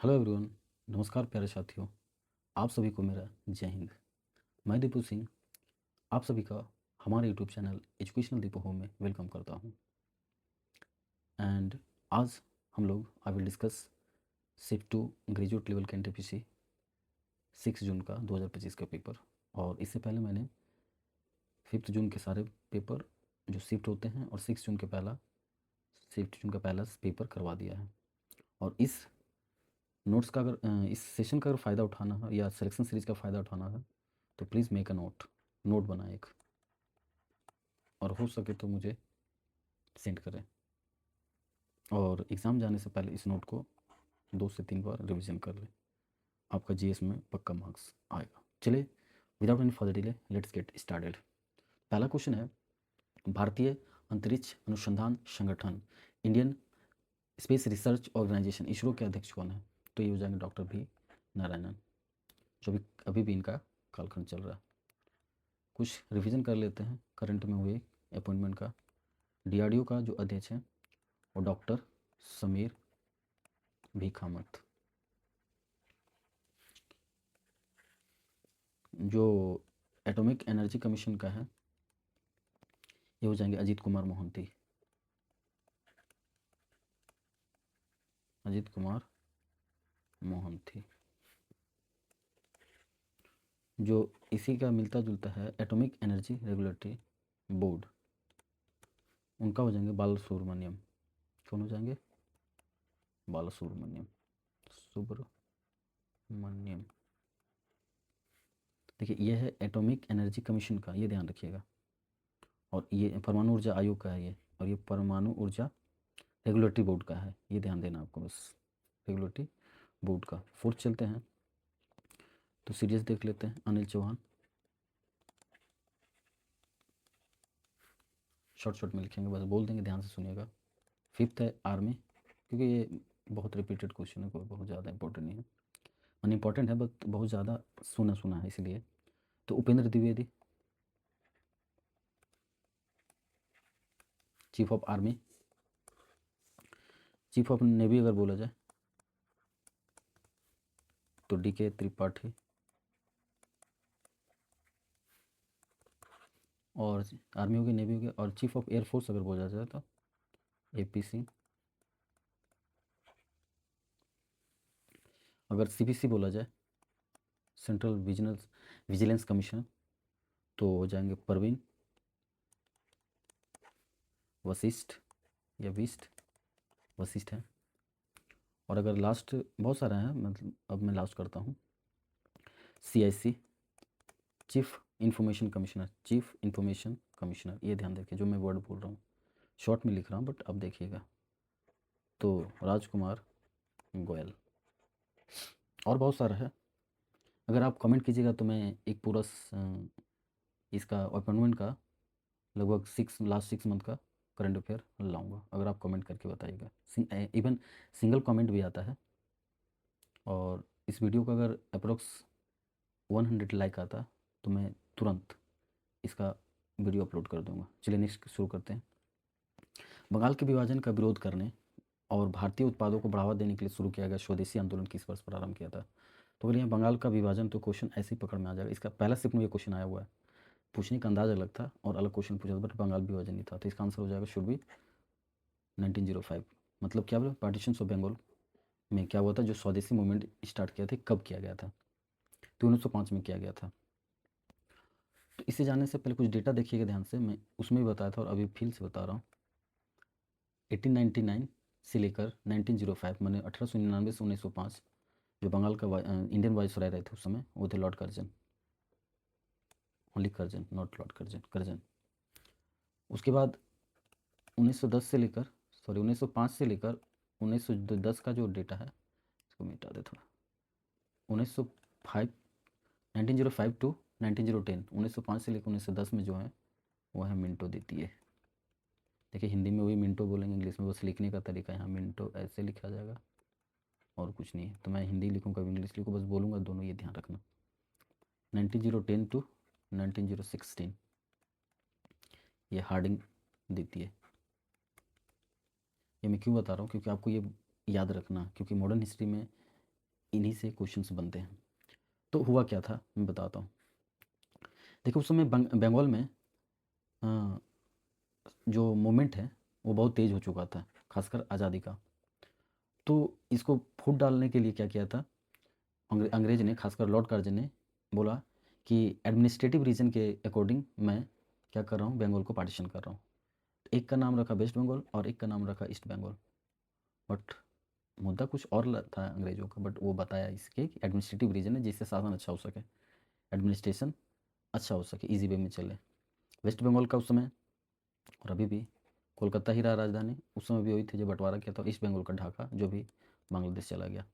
Hello everyone. नमस्कार प्यारे साथियों। आप सभी को मेरा जय हिंद। मैं दीपू सिंह आप सभी का हमारे YouTube channel educational Deepu home में वेलकम करता हूं। एंड आज हम लोग I will discuss shift to graduate level के एनटीपीसी 6 जून का 2025 का पेपर। और इससे पहले मैंने 5 जून के सारे पेपर जो शिफ्ट होते हैं और 6 जून का पहला पेपर करवा दिया है। और इस नोट्स का अगर इस सेशन का अगर फ़ायदा उठाना है या सिलेक्शन सीरीज़ का फ़ायदा उठाना है तो प्लीज़ मेक अ नोट बनाएं एक, और हो सके तो मुझे सेंड करें। और एग्ज़ाम जाने से पहले इस नोट को 2 से 3 बार रिवीजन कर लें। आपका जीएस में पक्का मार्क्स आएगा। चलिए without any further delay let's get started. पहला क्वेश्चन है, भारतीय अंतरिक्ष अनुसंधान संगठन Indian space research organisation ISRO के अध्यक्ष कौन है? तो ये हो जाएंगे डॉक्टर वी नारायणन, जो भी अभी भी इनका कालखंड चल रहा है। कुछ रिवीजन कर लेते हैं करंट में हुए अपॉइंटमेंट का। डीआरडीओ का जो अध्यक्ष है वो डॉक्टर समीर भीखामत। जो एटॉमिक एनर्जी कमीशन का है ये हो जाएंगे अजीत कुमार मोहंती। अजीत कुमार मोहंती। जो इसी का मिलता जुलता है एटॉमिक एनर्जी रेगुलेटरी बोर्ड, उनका हो जाएंगे बालसुब्रमण्यम। कौन हो जाएंगे? बालसुब्रमण्यम सुब्रमण्यम। देखिए ये है एटॉमिक एनर्जी कमीशन का, ये ध्यान रखिएगा। और ये परमाणु ऊर्जा आयोग का है ये, और ये परमाणु ऊर्जा रेगुलेटरी बोर्ड का है, ये ध्यान देना आपको बस। रेगुलेटरी बोर्ड का। फोर्थ चलते हैं तो सीरियस देख लेते हैं। अनिल चौहान, शॉर्ट में लिखेंगे, बस बोल देंगे, ध्यान से सुनिएगा। फिफ्थ है आर्मी, क्योंकि ये बहुत रिपीटेड क्वेश्चन है, कोई बहुत ज़्यादा इंपॉर्टेंट नहीं है। अनइम्पॉर्टेंट है बट बहुत ज़्यादा सुना है इसलिए। तो Upendra Dwivedi, chief of army. Chief of navy अगर बोला जाए तो डीके त्रिपाठी। और आर्मी हो गई, नेवी हो गई। और चीफ ऑफ एयरफोर्स अगर बोला जाए तो एपी सिंह। अगर सीबीसी बोला जाए, सेंट्रल विजिलेंस कमीशन, तो हो जाएंगे परवीन वशिष्ठ या विष्ट, वशिष्ठ है। और अगर लास्ट बहुत सारा है, मतलब अब मैं लास्ट करता हूँ। सीआईसी, चीफ इंफॉर्मेशन कमिश्नर, ये ध्यान देखिए जो मैं वर्ड बोल रहा हूँ, शॉर्ट में लिख रहा हूँ बट अब देखिएगा। तो राजकुमार गोयल। और बहुत सारा है, अगर आप कमेंट कीजिएगा तो मैं एक पूरा इसका अपॉइंटमेंट का लगभग लास्ट 6 मंथ का करंट अफेयर लाऊंगा, अगर आप कमेंट करके बताइएगा। इवन सिंगल कमेंट भी आता है। और इस वीडियो का अगर अप्रोक्स 100 लाइक आता तो मैं तुरंत इसका वीडियो अपलोड कर दूंगा। चलिए नेक्स्ट शुरू करते हैं। बंगाल के विभाजन का विरोध करने और भारतीय उत्पादों को बढ़ावा देने के लिए शुरू किया गया स्वदेशी आंदोलन किस वर्ष प्रारंभ किया था? तो अगर यहाँ बंगाल का विभाजन, तो क्वेश्चन ऐसे ही पकड़ में आ जाएगा। इसका पहला शिफ्ट में ये क्वेश्चन आया हुआ है, पूछने का अंदाज अलग था और अलग क्वेश्चन पूछा था, बट बंगाल विभाजन नहीं था। तो इसका आंसर हो जाएगा शुड बी 1905। मतलब क्या बोला, पार्टीशन ऑफ बंगाल में क्या हुआ था, जो स्वदेशी मूवमेंट स्टार्ट किया था, कब किया गया था? तो 1905 में किया गया था। तो इसे जानने से पहले कुछ डेटा देखिएगा ध्यान से, मैं उसमें भी बताया था और अभी फिर से बता रहा हूँ। 1899 से लेकर 1905, मैंने 1899 से 1905 जो बंगाल का इंडियन वाइसराय रहे थे उस समय, वो थे Lord Curzon, only Curzon, not Lord Curzon, Curzon. उसके बाद 1910 से लेकर 1905 से लेकर 1910 का जो डेटा है, इसको मिटा दे थोड़ा। 1905 1905 टू 1910, 1905 से लेकर 1910 में जो है वो है मिनटो देती है। देखिए हिंदी में वही मिनटो बोलेंगे, इंग्लिश में बस लिखने का तरीका यहाँ मिनटो ऐसे लिखा जाएगा और कुछ नहीं है। तो मैं हिंदी लिखूँ कभी इंग्लिश लिखूँ, बस बोलूँगा दोनों, ये ध्यान रखना। 1910 टू 1916 ये हार्डिंग देती है। ये मैं क्यों बता रहा हूँ, क्योंकि आपको ये याद रखना, क्योंकि मॉडर्न हिस्ट्री में इन्हीं से क्वेश्चंस बनते हैं। तो हुआ क्या था मैं बताता हूँ। देखो उस समय बंगाल में अ, जो मूवमेंट है वो बहुत तेज़ हो चुका था, खासकर आज़ादी का। तो इसको फूट डालने के लिए क्या किया था, अंग्रेज ने, खासकर लॉर्ड कार्जन ने बोला कि एडमिनिस्ट्रेटिव रीजन के अकॉर्डिंग मैं क्या कर रहा हूँ, बंगाल को पार्टीशन कर रहा हूँ। एक का नाम रखा वेस्ट बंगाल और एक का नाम रखा ईस्ट बंगाल। बट मुद्दा कुछ और था अंग्रेज़ों का, बट वो बताया इसके कि एडमिनिस्ट्रेटिव रीजन है जिससे शासन अच्छा हो सके, एडमिनिस्ट्रेशन अच्छा हो सके, ईजी वे में चले। वेस्ट बंगाल का उस समय, और अभी भी, कोलकाता ही रहा राजधानी। उस समय भी वही थे जो बंटवारा किया था, ईस्ट बंगाल का ढाका, जो भी बांग्लादेश चला गया।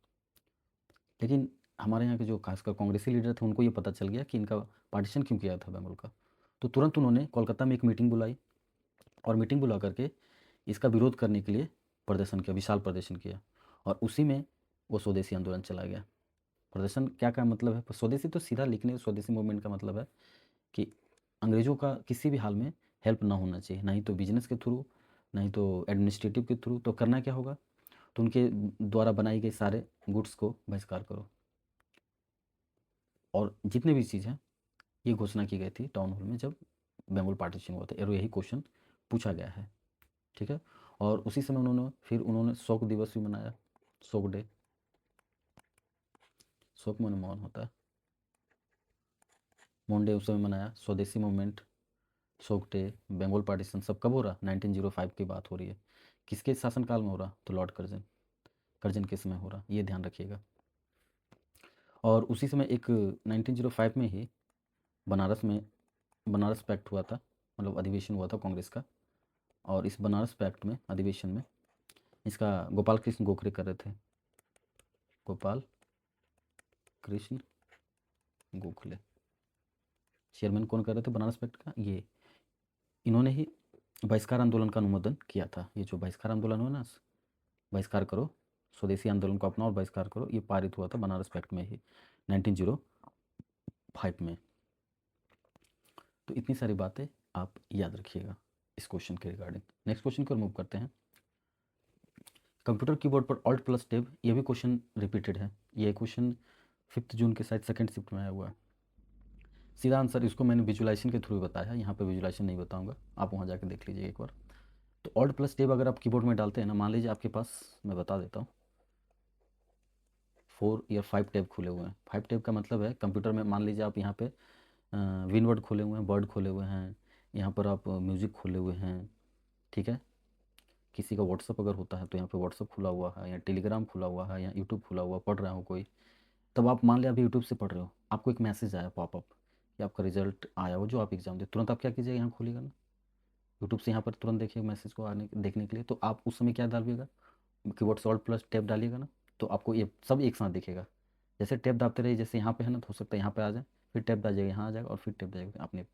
लेकिन हमारे यहाँ के जो खासकर कांग्रेसी लीडर थे उनको ये पता चल गया कि इनका पार्टीशन क्यों किया था बंगाल का। तो तुरंत उन्होंने कोलकाता में एक मीटिंग बुलाई और मीटिंग बुला करके इसका विरोध करने के लिए प्रदर्शन किया, विशाल प्रदर्शन किया। और उसी में वो स्वदेशी आंदोलन चला गया। प्रदर्शन क्या का मतलब है, स्वदेशी तो सीधा लिखने, स्वदेशी मूवमेंट का मतलब है कि अंग्रेज़ों का किसी भी हाल में हेल्प ना होना चाहिए, ना ही तो बिजनेस के थ्रू, ना ही तो एडमिनिस्ट्रेटिव के थ्रू। तो करना क्या होगा, तो उनके द्वारा बनाई गई सारे गुड्स को बहिष्कार करो। और जितने भी चीज़ हैं, ये घोषणा की गई थी टाउन हॉल में जब बंगाल पार्टीशन हुआ था, और यही क्वेश्चन पूछा गया है। ठीक है। और उसी समय उन्होंने शोक दिवस भी मनाया, शोक डे, शोक मन मौन होता है, मौन डे उस समय मनाया। स्वदेशी मूवमेंट, शोक डे, बंगाल पार्टीशन सब कब हो रहा, 1905 की बात हो रही है। किसके शासनकाल में हो रहा, तो लॉर्ड कर्जन, कर्जन के समय हो रहा, ये ध्यान रखिएगा। और उसी समय एक 1905 में ही बनारस पैक्ट हुआ था, मतलब अधिवेशन हुआ था कांग्रेस का। और इस बनारस पैक्ट में, अधिवेशन में, इसका गोपाल कृष्ण गोखले कर रहे थे, गोपाल कृष्ण गोखले चेयरमैन कौन कर रहे थे बनारस पैक्ट का, ये इन्होंने ही बहिष्कार आंदोलन का अनुमोदन किया था। ये जो बहिष्कार आंदोलन हुआ ना, बहिष्कार करो, स्वदेशी आंदोलन को अपनाओ और बहिष्कार करो, ये पारित हुआ था बनारस पैक्ट में ही 1905 में। तो इतनी सारी बातें आप याद रखिएगा इस क्वेश्चन के रिगार्डिंग। नेक्स्ट क्वेश्चन को मूव करते हैं। कंप्यूटर कीबोर्ड पर ऑल्ट प्लस टैब, ये भी क्वेश्चन रिपीटेड है। ये क्वेश्चन 5 जून के शायद सेकंड शिफ्ट में आया हुआ है। सीधा आंसर इसको मैंने विजुलाइजेशन के थ्रू बताया है, यहाँ पर विजुलाइजेशन नहीं बताऊँगा, आप वहाँ जाकर देख लीजिए एक बार। तो ऑल्ट प्लस टैब अगर आप कीबोर्ड में डालते हैं ना, मान लीजिए आपके पास, मैं बता देता हूँ, 4 या 5 टैब खुले हुए हैं। 5 टैब का मतलब है कंप्यूटर में, मान लीजिए आप यहाँ पे विनवर्ड खोले हुए हैं, वर्ड खोले हुए हैं, यहाँ पर आप म्यूज़िक खोले हुए हैं। ठीक है। किसी का व्हाट्सअप अगर होता है तो यहाँ पे व्हाट्सअप खुला हुआ है, या टेलीग्राम खुला हुआ है, या यूट्यूब खुला हुआ, पढ़ रहा हो कोई। तब आप मान लिया अभी यूट्यूब से पढ़ रहे हो, आपको एक मैसेज आया पॉपअप कि आपका रिजल्ट आया हो जो आप एग्जाम दे, तुरंत आप क्या कीजिएगा, यहाँ खोलिएगा ना यूट्यूब से, यहाँ पर तुरंत देखिए मैसेज को आने देखने के लिए। तो आप उस समय क्या डालिएगा, कीबोर्ड से ऑल्ट प्लस टैब डालिएगा ना, तो आपको ये सब एक साथ दिखेगा। जैसे टैब दाबते रहिए, जैसे यहाँ पे है ना, तो हो सकता है यहाँ पे आ जाए, फिर टैब दाजिएगा यहाँ आ जाएगा, और फिर टैब दाजिएगा आपने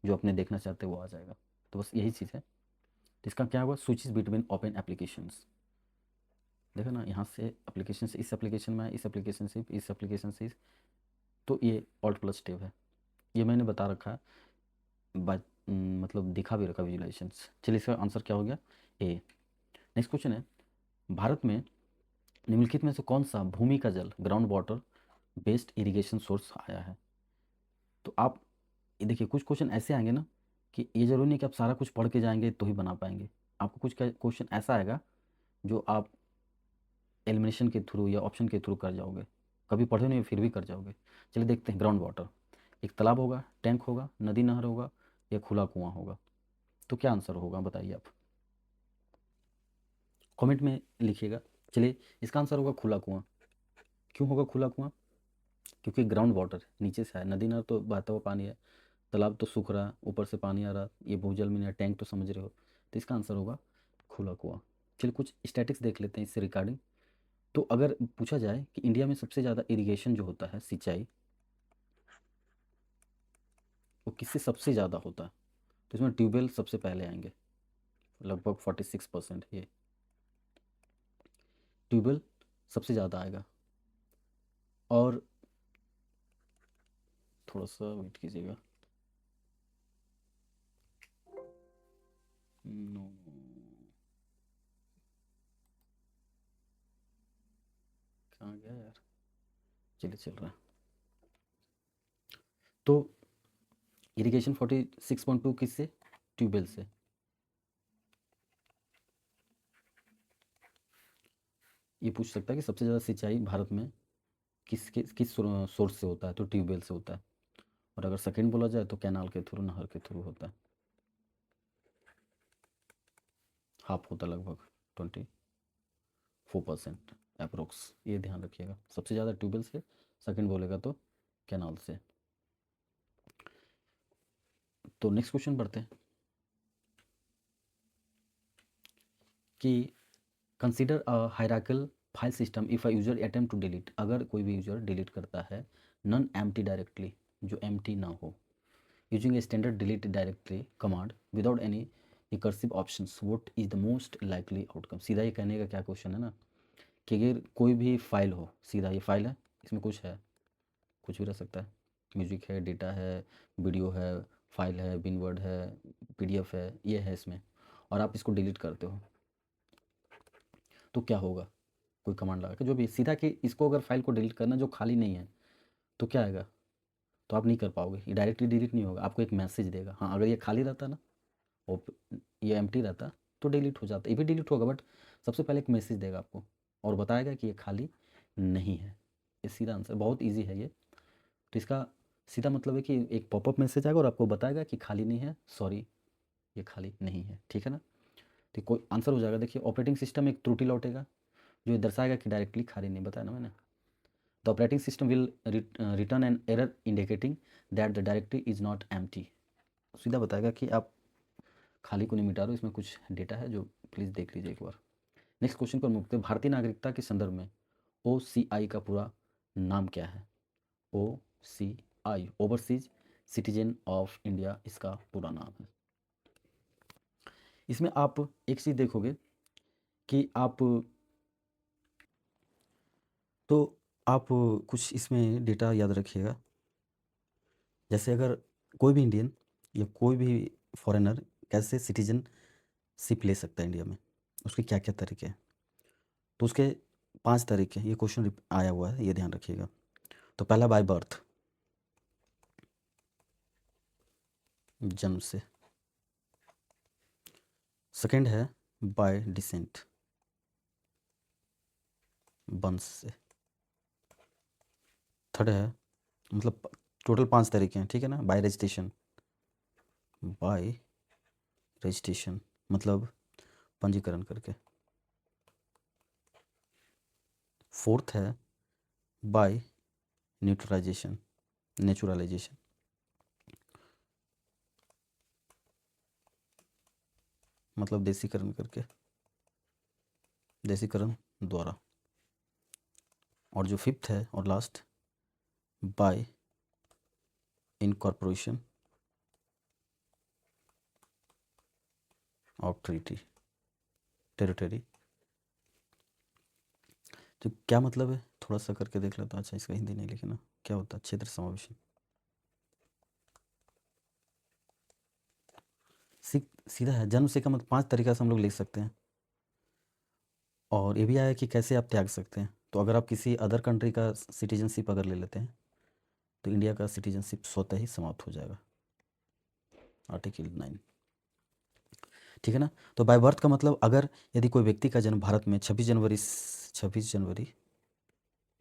जो अपने देखना चाहते हैं वो आ जाएगा। तो बस यही चीज़ है। तो इसका क्या हुआ, स्विचेस बिटवीन ओपन एप्लीकेशंस। देखो ना, यहाँ से एप्लीकेशन से इस एप्लीकेशन में, इस एप्लीकेशन से इस एप्लीकेशन से तो ये ऑल्ट प्लस टैब है। ये मैंने बता रखा है, बात मतलब दिखा भी रखा विजुलाइजेशंस। चलिए इसका आंसर क्या हो गया, ए। नेक्स्ट क्वेश्चन है, भारत में निम्नलिखित में से कौन सा भूमि का जल, ground water based irrigation source आया है। तो आप ये देखिए, कुछ क्वेश्चन ऐसे आएंगे ना कि ये जरूरी नहीं कि आप सारा कुछ पढ़ के जाएंगे तो ही बना पाएंगे। आपको कुछ क्वेश्चन ऐसा आएगा जो आप एलिमिनेशन के थ्रू या ऑप्शन के थ्रू कर जाओगे, कभी पढ़े नहीं फिर भी कर जाओगे। चलिए देखते हैं, ग्राउंड वाटर, एक तालाब होगा, टैंक होगा, नदी नहर होगा, या खुला कुआं होगा। तो क्या आंसर होगा बताइए आप, कमेंट में लिखिएगा। चलिए इसका आंसर होगा खुला कुआं। क्यों होगा खुला कुआं, क्योंकि ग्राउंड वाटर नीचे से है, नदी नहर तो बहता हुआ पानी है, तालाब तो सूख रहा, ऊपर से पानी आ रहा, ये भूजल में, टैंक तो समझ रहे हो। तो इसका आंसर होगा खुला कुआं। चलिए कुछ स्टैटिक्स देख लेते हैं इससे रिगार्डिंग। तो अगर पूछा जाए कि इंडिया में सबसे ज़्यादा इरिगेशन जो होता है, सिंचाई, वो किससे सबसे ज़्यादा होता है, तो इसमें ट्यूबवेल सबसे पहले आएंगे, लगभग 46% ये ट्यूबवेल सबसे ज़्यादा आएगा। और थोड़ा सा वेट कीजिएगा, नो, कहाँ गया यार, चलिए चल रहा है। तो इरिगेशन 46.2 किससे? ट्यूबवेल से। ये पूछ सकता है कि सबसे ज़्यादा सिंचाई भारत में किस सोर्स से होता है, तो ट्यूबवेल से होता है। और अगर सेकंड बोला जाए तो कैनाल के थ्रू, नहर के थ्रू होता है। हाफ होता है लगभग 24% अप्रोक्स, ये ध्यान रखिएगा। सबसे ज़्यादा ट्यूबवेल से, सेकंड बोलेगा तो कैनाल से। तो नेक्स्ट क्वेश्चन बढ़ते हैं कि consider a hierarchical file system if a user attempt to delete. अगर कोई भी यूजर डिलीट करता है नॉन एम्प्टी डायरेक्टली, जो एम्प्टी ना हो, using a standard delete directly command without any recursive options, what is the most likely outcome. सीधा ये कहने का क्या क्वेश्चन है ना, कि अगर कोई भी फाइल हो, सीधा ये फाइल है, इसमें कुछ है, कुछ भी रह सकता है, म्यूजिक है, डेटा है, वीडियो है, फाइल है, बिनवर्ड है, पीडीएफ है, ये है इसमें, और आप इसको डिलीट करते हो, तो क्या होगा? कोई कमांड लगा के जो भी सीधा, कि इसको अगर फाइल को डिलीट करना जो खाली नहीं है, तो क्या आएगा? तो आप नहीं कर पाओगे, ये डायरेक्टली डिलीट नहीं होगा, आपको एक मैसेज देगा। हाँ, अगर ये खाली रहता ना, और ये एम्प्टी रहता, तो डिलीट हो जाता, ये भी डिलीट होगा, बट सबसे पहले एक मैसेज देगा आपको और बताएगा कि ये खाली नहीं है। ये सीधा आंसर, बहुत ईजी है ये। तो इसका सीधा मतलब है कि एक पॉपअप मैसेज आएगा और आपको बताएगा कि खाली नहीं है, सॉरी ये खाली नहीं है, ठीक है ना। तो कोई आंसर हो जाएगा। देखिए, ऑपरेटिंग सिस्टम एक त्रुटि लौटेगा जो ये दर्शाएगा कि डायरेक्टली खाली नहीं, बताया ना मैंने। The operating system will return an error indicating that the directory is not empty. सीधा बताएगा कि आप खाली को नहीं मिटा रहे हो, इसमें कुछ डेटा है जो प्लीज़ देख लीजिए एक बार। नेक्स्ट क्वेश्चन पर मुझते, भारतीय नागरिकता के संदर्भ में OCI का पूरा नाम क्या है? OCI, overseas citizen of India, इसका पूरा नाम है। इसमें आप एक चीज़ देखोगे कि आप कुछ इसमें डेटा याद रखिएगा। जैसे अगर कोई भी इंडियन या कोई भी फॉरेनर कैसे सिटीजनशिप ले सकता है इंडिया में, उसके क्या क्या तरीके हैं, तो उसके 5 तरीके, ये क्वेश्चन आया हुआ है, ये ध्यान रखिएगा। तो पहला बाय बर्थ, जन्म से। सेकंड है बाय डिसेंट, वंश से। थर्ड है, मतलब टोटल 5 तरीके हैं, ठीक है ना। बाय रजिस्ट्रेशन, बाय रजिस्ट्रेशन मतलब पंजीकरण करके। फोर्थ है बाय न्यूट्रलाइजेशन, नेचुरलाइजेशन। मतलब देसीकरण करके, देसीकरण द्वारा। और जो फिफ्थ है और last, bye incorporation of territory. तो क्या मतलब है, थोड़ा सा करके देख लेता। अच्छा, इसका हिंदी नहीं लिखे ना, क्या होता है? क्षेत्र समावेशन। सीधा है, जन्म से का मतलब 5 तरीका से हम लोग लिख सकते हैं। और ये भी आया कि कैसे आप त्याग सकते हैं। तो अगर आप किसी अदर कंट्री का सिटीजनशिप अगर ले लेते हैं, तो इंडिया का सिटीजनशिप स्वतः ही समाप्त हो जाएगा, आर्टिकल 9, ठीक है ना। तो बाय बर्थ का मतलब, अगर यदि कोई व्यक्ति का जन्म भारत में 26 जनवरी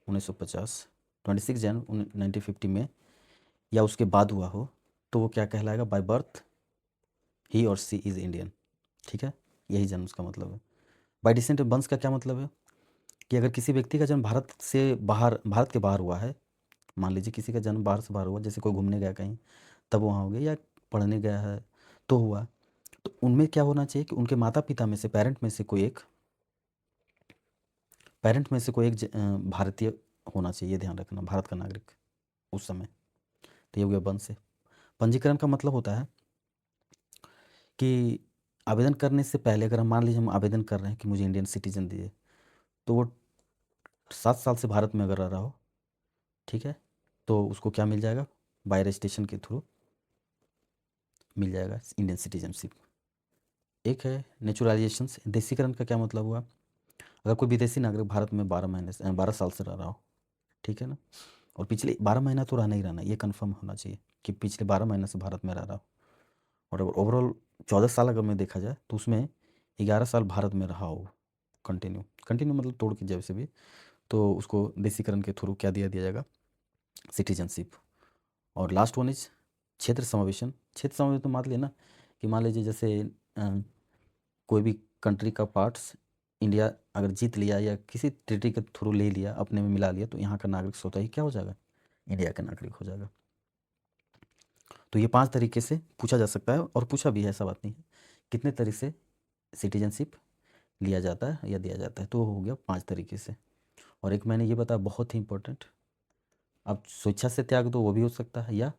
1950, 26 जनवरी 1950 में या उसके बाद हुआ हो, तो वो क्या कहलाएगा? बाय बर्थ ही और सी इज़ इंडियन, ठीक है। यही जन्म का मतलब है। बाय डिसेंट वंश का क्या मतलब है? कि अगर किसी व्यक्ति का जन्म भारत के बाहर हुआ है, मान लीजिए किसी का जन्म बाहर से बाहर हुआ, जैसे कोई घूमने गया कहीं, तब वहाँ हो गया, या पढ़ने गया है तो हुआ, तो उनमें क्या होना चाहिए कि उनके माता पिता में से, पेरेंट में से कोई एक भारतीय होना चाहिए, ये ध्यान रखना, भारत का नागरिक उस समय। तो ये हो गया वंश से। पंजीकरण का मतलब होता है कि आवेदन करने से पहले, अगर हम मान लीजिए हम आवेदन कर रहे हैं कि मुझे इंडियन सिटीजन दिए, तो वो 7 साल से भारत में अगर रह रहा हो, ठीक है, तो उसको क्या मिल जाएगा? बाय रजिस्ट्रेशन के थ्रू मिल जाएगा इंडियन सिटीजनशिप। एक है नेचुरलाइजेशन, देसीकरण का क्या मतलब हुआ? अगर कोई विदेशी नागरिक भारत में 12 साल से रह रहा हो, ठीक है ना। और पिछले 12 महीना तो रहना ही रहना, ये कंफर्म होना चाहिए कि पिछले 12 महीने से भारत में रह रहा हो। और अगर ओवरऑल 14 साल अगर में देखा जाए तो उसमें 11 साल भारत में रहा हो कंटिन्यू, कंटिन्यू मतलब तोड़ के जब से भी, तो उसको देसीकरण के थ्रू क्या दिया दिया जाएगा, सिटीजनशिप। और लास्ट वन इज क्षेत्र समावेशन। क्षेत्र समावेशन तो मान लिया ना कि मान लीजिए जैसे कोई भी कंट्री का पार्ट्स इंडिया अगर जीत लिया या किसी ट्रीटी के थ्रू ले लिया, अपने में मिला लिया, तो यहाँ का नागरिक स्वतः ही क्या हो जाएगा, इंडिया का नागरिक हो जाएगा। तो ये 5 तरीके से पूछा जा सकता है, और पूछा भी है, ऐसा बात नहीं है। कितने तरीके से सिटीजनशिप लिया जाता है या दिया जाता है, तो हो गया 5 तरीके से। और एक मैंने ये बताया बहुत ही इंपॉर्टेंट, अब स्वेच्छा से त्याग दो वो भी हो सकता है, या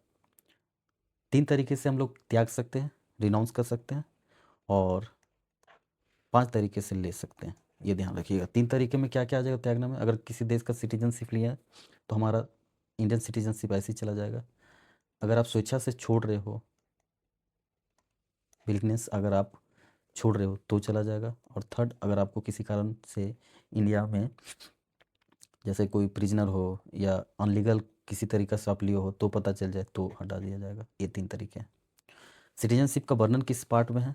3 तरीके से हम लोग त्याग सकते हैं, रिनाउंस कर सकते हैं, और 5 तरीके से ले सकते हैं। ये ध्यान रखिएगा। 3 तरीके में क्या क्या आ जाएगा त्यागने में, अगर किसी देश का सिटीजनशिप लिया है तो हमारा इंडियन सिटीजनशिप ऐसे ही चला जाएगा। अगर आप स्वेच्छा से छोड़ रहे हो, विलनेस अगर आप छोड़ रहे हो तो चला जाएगा। और थर्ड, अगर आपको किसी कारण से इंडिया में जैसे कोई प्रिजनर हो या अनलीगल किसी तरीके से आप लिए हो तो पता चल जाए तो हटा दिया जाएगा। ये 3 तरीके हैं। सिटीजनशिप का वर्णन किस पार्ट में है,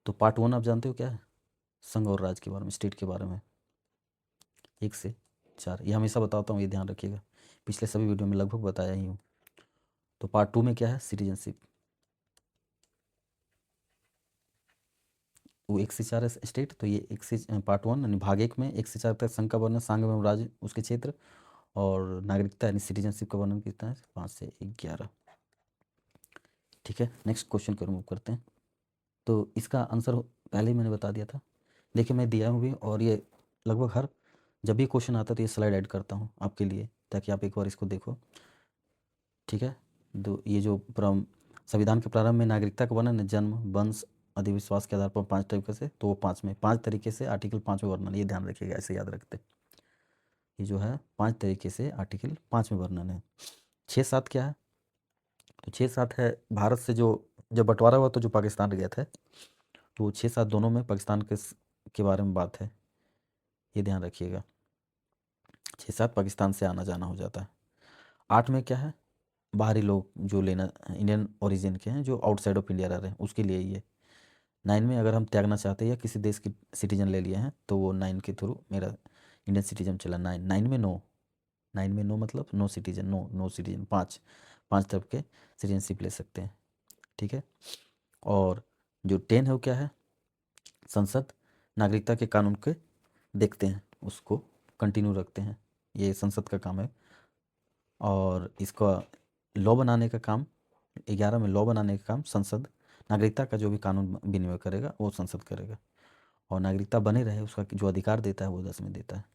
तो पार्ट 1 आप जानते हो क्या है, संघ और राज्य के बारे में, स्टेट के बारे में, 1 से 4। ये हमेशा बताता हूँ, ये ध्यान रखिएगा, पिछले सभी वीडियो में लगभग बताया ही हूँ। तो पार्ट 2 में क्या है, सिटीजनशिप, वो 1 से 4 है स्टेट, तो ये 1 से पार्ट 1 यानी भाग 1 में 1 से 4 तक संघ का वर्णन, संघ एवं राज्य उसके क्षेत्र, और नागरिकता यानी सिटीजनशिप का वर्णन कितना है, 5 से 11। ठीक है, नेक्स्ट क्वेश्चन को रिमूव करते हैं। तो इसका आंसर पहले ही मैंने बता दिया था, देखिए मैं दिया हूँ भी, और ये लगभग हर जब भी क्वेश्चन आता है तो ये स्लाइड ऐड करता हूँ आपके लिए, ताकि आप एक बार इसको देखो। ठीक है, तो ये जो संविधान के प्रारंभ में नागरिकता का वर्णन है, जन्म, वंश, अधिविश्वास के आधार पर 5 तरीके से, तो वो 5 तरीके से आर्टिकल 5 में वर्णन, ये ध्यान रखिएगा, ऐसे याद रखते। ये जो है 5 तरीके से आर्टिकल 5 में वर्णन है। 6-7 क्या है, तो 6-7 है भारत से जो जब बंटवारा हुआ तो जो पाकिस्तान गया था, तो 6-7 दोनों में पाकिस्तान के बारे में बात है, ये ध्यान रखिएगा। 6-7 पाकिस्तान से आना जाना हो जाता है। 8 में क्या है, बाहरी लोग जो लेना इंडियन ओरिजिन के हैं जो आउटसाइड ऑफ इंडिया रह रहे हैं उसके लिए ये। 9 में अगर हम त्यागना चाहते हैं या किसी देश की सिटीजन ले लिए हैं तो वो 9 के थ्रू मेरा इंडियन सिटीजन चला। 9 में नो, 9 में नो मतलब नो सिटीजन, नो सिटीजन, 5 तरफ के सिटीजनशिप ले सकते हैं। ठीक है, और जो 10 है वो क्या है, संसद नागरिकता के कानून के देखते हैं, उसको कंटिन्यू रखते हैं, ये संसद का काम है। और इसका लॉ बनाने का काम, 11 में लॉ बनाने का काम संसद, नागरिकता का जो भी कानून विनिमय करेगा वो संसद करेगा, और नागरिकता बने रहे उसका जो अधिकार देता है वो 10 में देता है।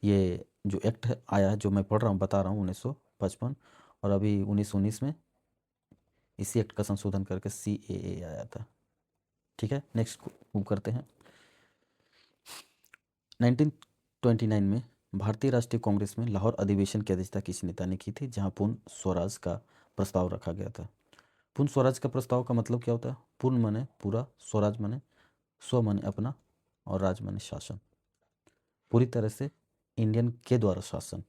ये जो एक्ट है आया है जो मैं पढ़ रहा हूँ बता रहा हूँ 1955, और अभी 1919 में इसी एक्ट का संशोधन करके CAA आया था। ठीक है, नेक्स्ट मूव करते हैं। 1929 में भारतीय राष्ट्रीय कांग्रेस में लाहौर अधिवेशन की अध्यक्षता किस नेता ने की थी, जहां पूर्ण स्वराज का प्रस्ताव रखा गया था। पूर्ण स्वराज का प्रस्ताव का मतलब क्या होता है, पूर्ण माने पूरा, स्वराज माने स्व माने अपना, और राज माने शासन, पूरी तरह से इंडियन के द्वारा शासन।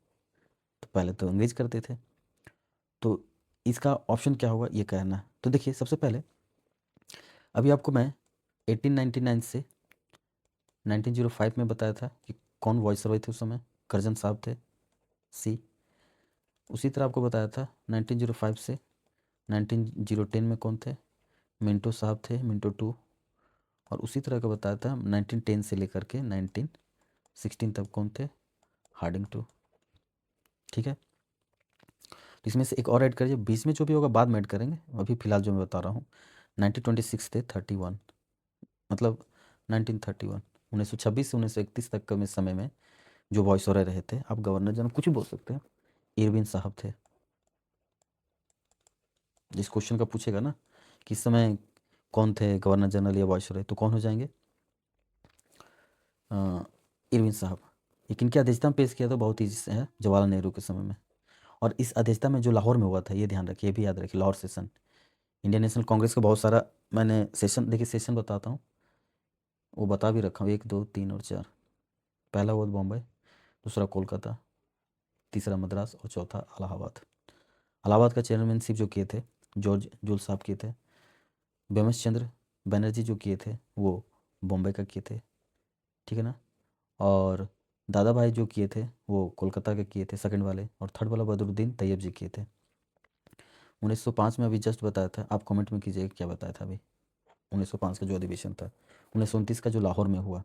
तो पहले तो अंग्रेज करते थे, तो इसका ऑप्शन क्या होगा ये कहना है। तो देखिए सबसे पहले अभी आपको मैं 1899 से 1905 में बताया था कि कौन वॉइसरॉय थे उस समय, करजन साहब थे, सी। उसी तरह आपको बताया था 1905 से 1910 में कौन थे, मिंटो साहब थे, मिंटो टू। और उसी तरह का बताया था 1910 से लेकर के 1916 तक कौन थे, हार्डिंग टू। ठीक है, तो इसमें से एक और ऐड करिए, बीच में जो भी होगा बाद में ऐड करेंगे, अभी फिलहाल जो मैं बता रहा हूँ। 1926 थे, 31 मतलब 1931, 1926 से 1931 तक के समय में जो वॉइसरॉय रहे थे, आप गवर्नर जनरल कुछ भी बोल सकते हैं, इरविन साहब थे। जिस क्वेश्चन का पूछेगा ना कि इस समय कौन थे गवर्नर जनरल या वॉइसरॉय, तो कौन हो जाएंगे, इरविन साहब। लेकिन क्या अध्यक्षता में पेश किया था, बहुत ईजी है, जवाहरलाल नेहरू के समय में। और इस अध्यक्षता में जो लाहौर में हुआ था, ये ध्यान रखिए, ये भी याद रखिए, Lahore session. Indian national Congress का बहुत सारा मैंने सेशन, देखिए सेशन बताता हूँ, वो बता भी रखा हूँ, 1 2 3 और 4। पहला हुआ बॉम्बे, दूसरा कोलकाता, तीसरा मद्रास और चौथा इलाहाबाद। इलाहाबाद का चेयरमैनशिप जो किए थे जॉर्ज जूल साहब किए थे। बेमस चंद्र बनर्जी जो किए थे वो बॉम्बे का किए थे, ठीक है ना। और दादा भाई जो किए थे वो कोलकाता के किए थे सेकंड वाले, और थर्ड वाला बदरुद्दीन तैयब जी किए थे। 1905 में अभी जस्ट बताया था, आप कमेंट में कीजिएगा क्या बताया था अभी। 1905 का जो अधिवेशन था, 1929 का जो लाहौर में हुआ,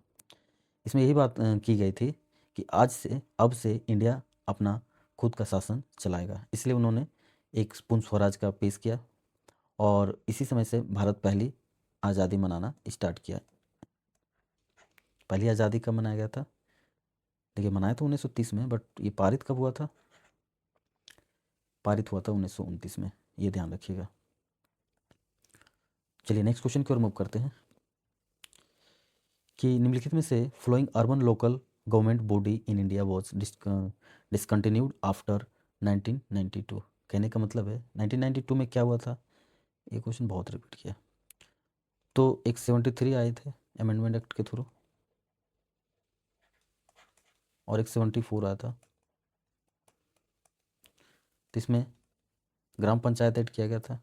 इसमें यही बात की गई थी कि आज से अब से इंडिया अपना खुद का शासन चलाएगा, इसलिए उन्होंने एक पूर्ण स्वराज का पेश किया। और इसी समय से भारत पहली आज़ादी मनाना स्टार्ट किया। पहली आज़ादी कब मनाया गया था? देखिए मनाया तो 1930 में, बट ये पारित कब हुआ था? पारित हुआ था 1929 में, ये ध्यान रखिएगा। चलिए नेक्स्ट क्वेश्चन की ओर मूव करते हैं कि निम्नलिखित में से following urban local government body in India was discontinued after 1992। कहने का मतलब है 1992 में क्या हुआ था? ये क्वेश्चन बहुत रिपीट किया। तो एक 73 आए थे अमेंडमेंट एक्ट के थ्रू, और एक 74 आया था। तो इसमें ग्राम पंचायत ऐड किया गया था,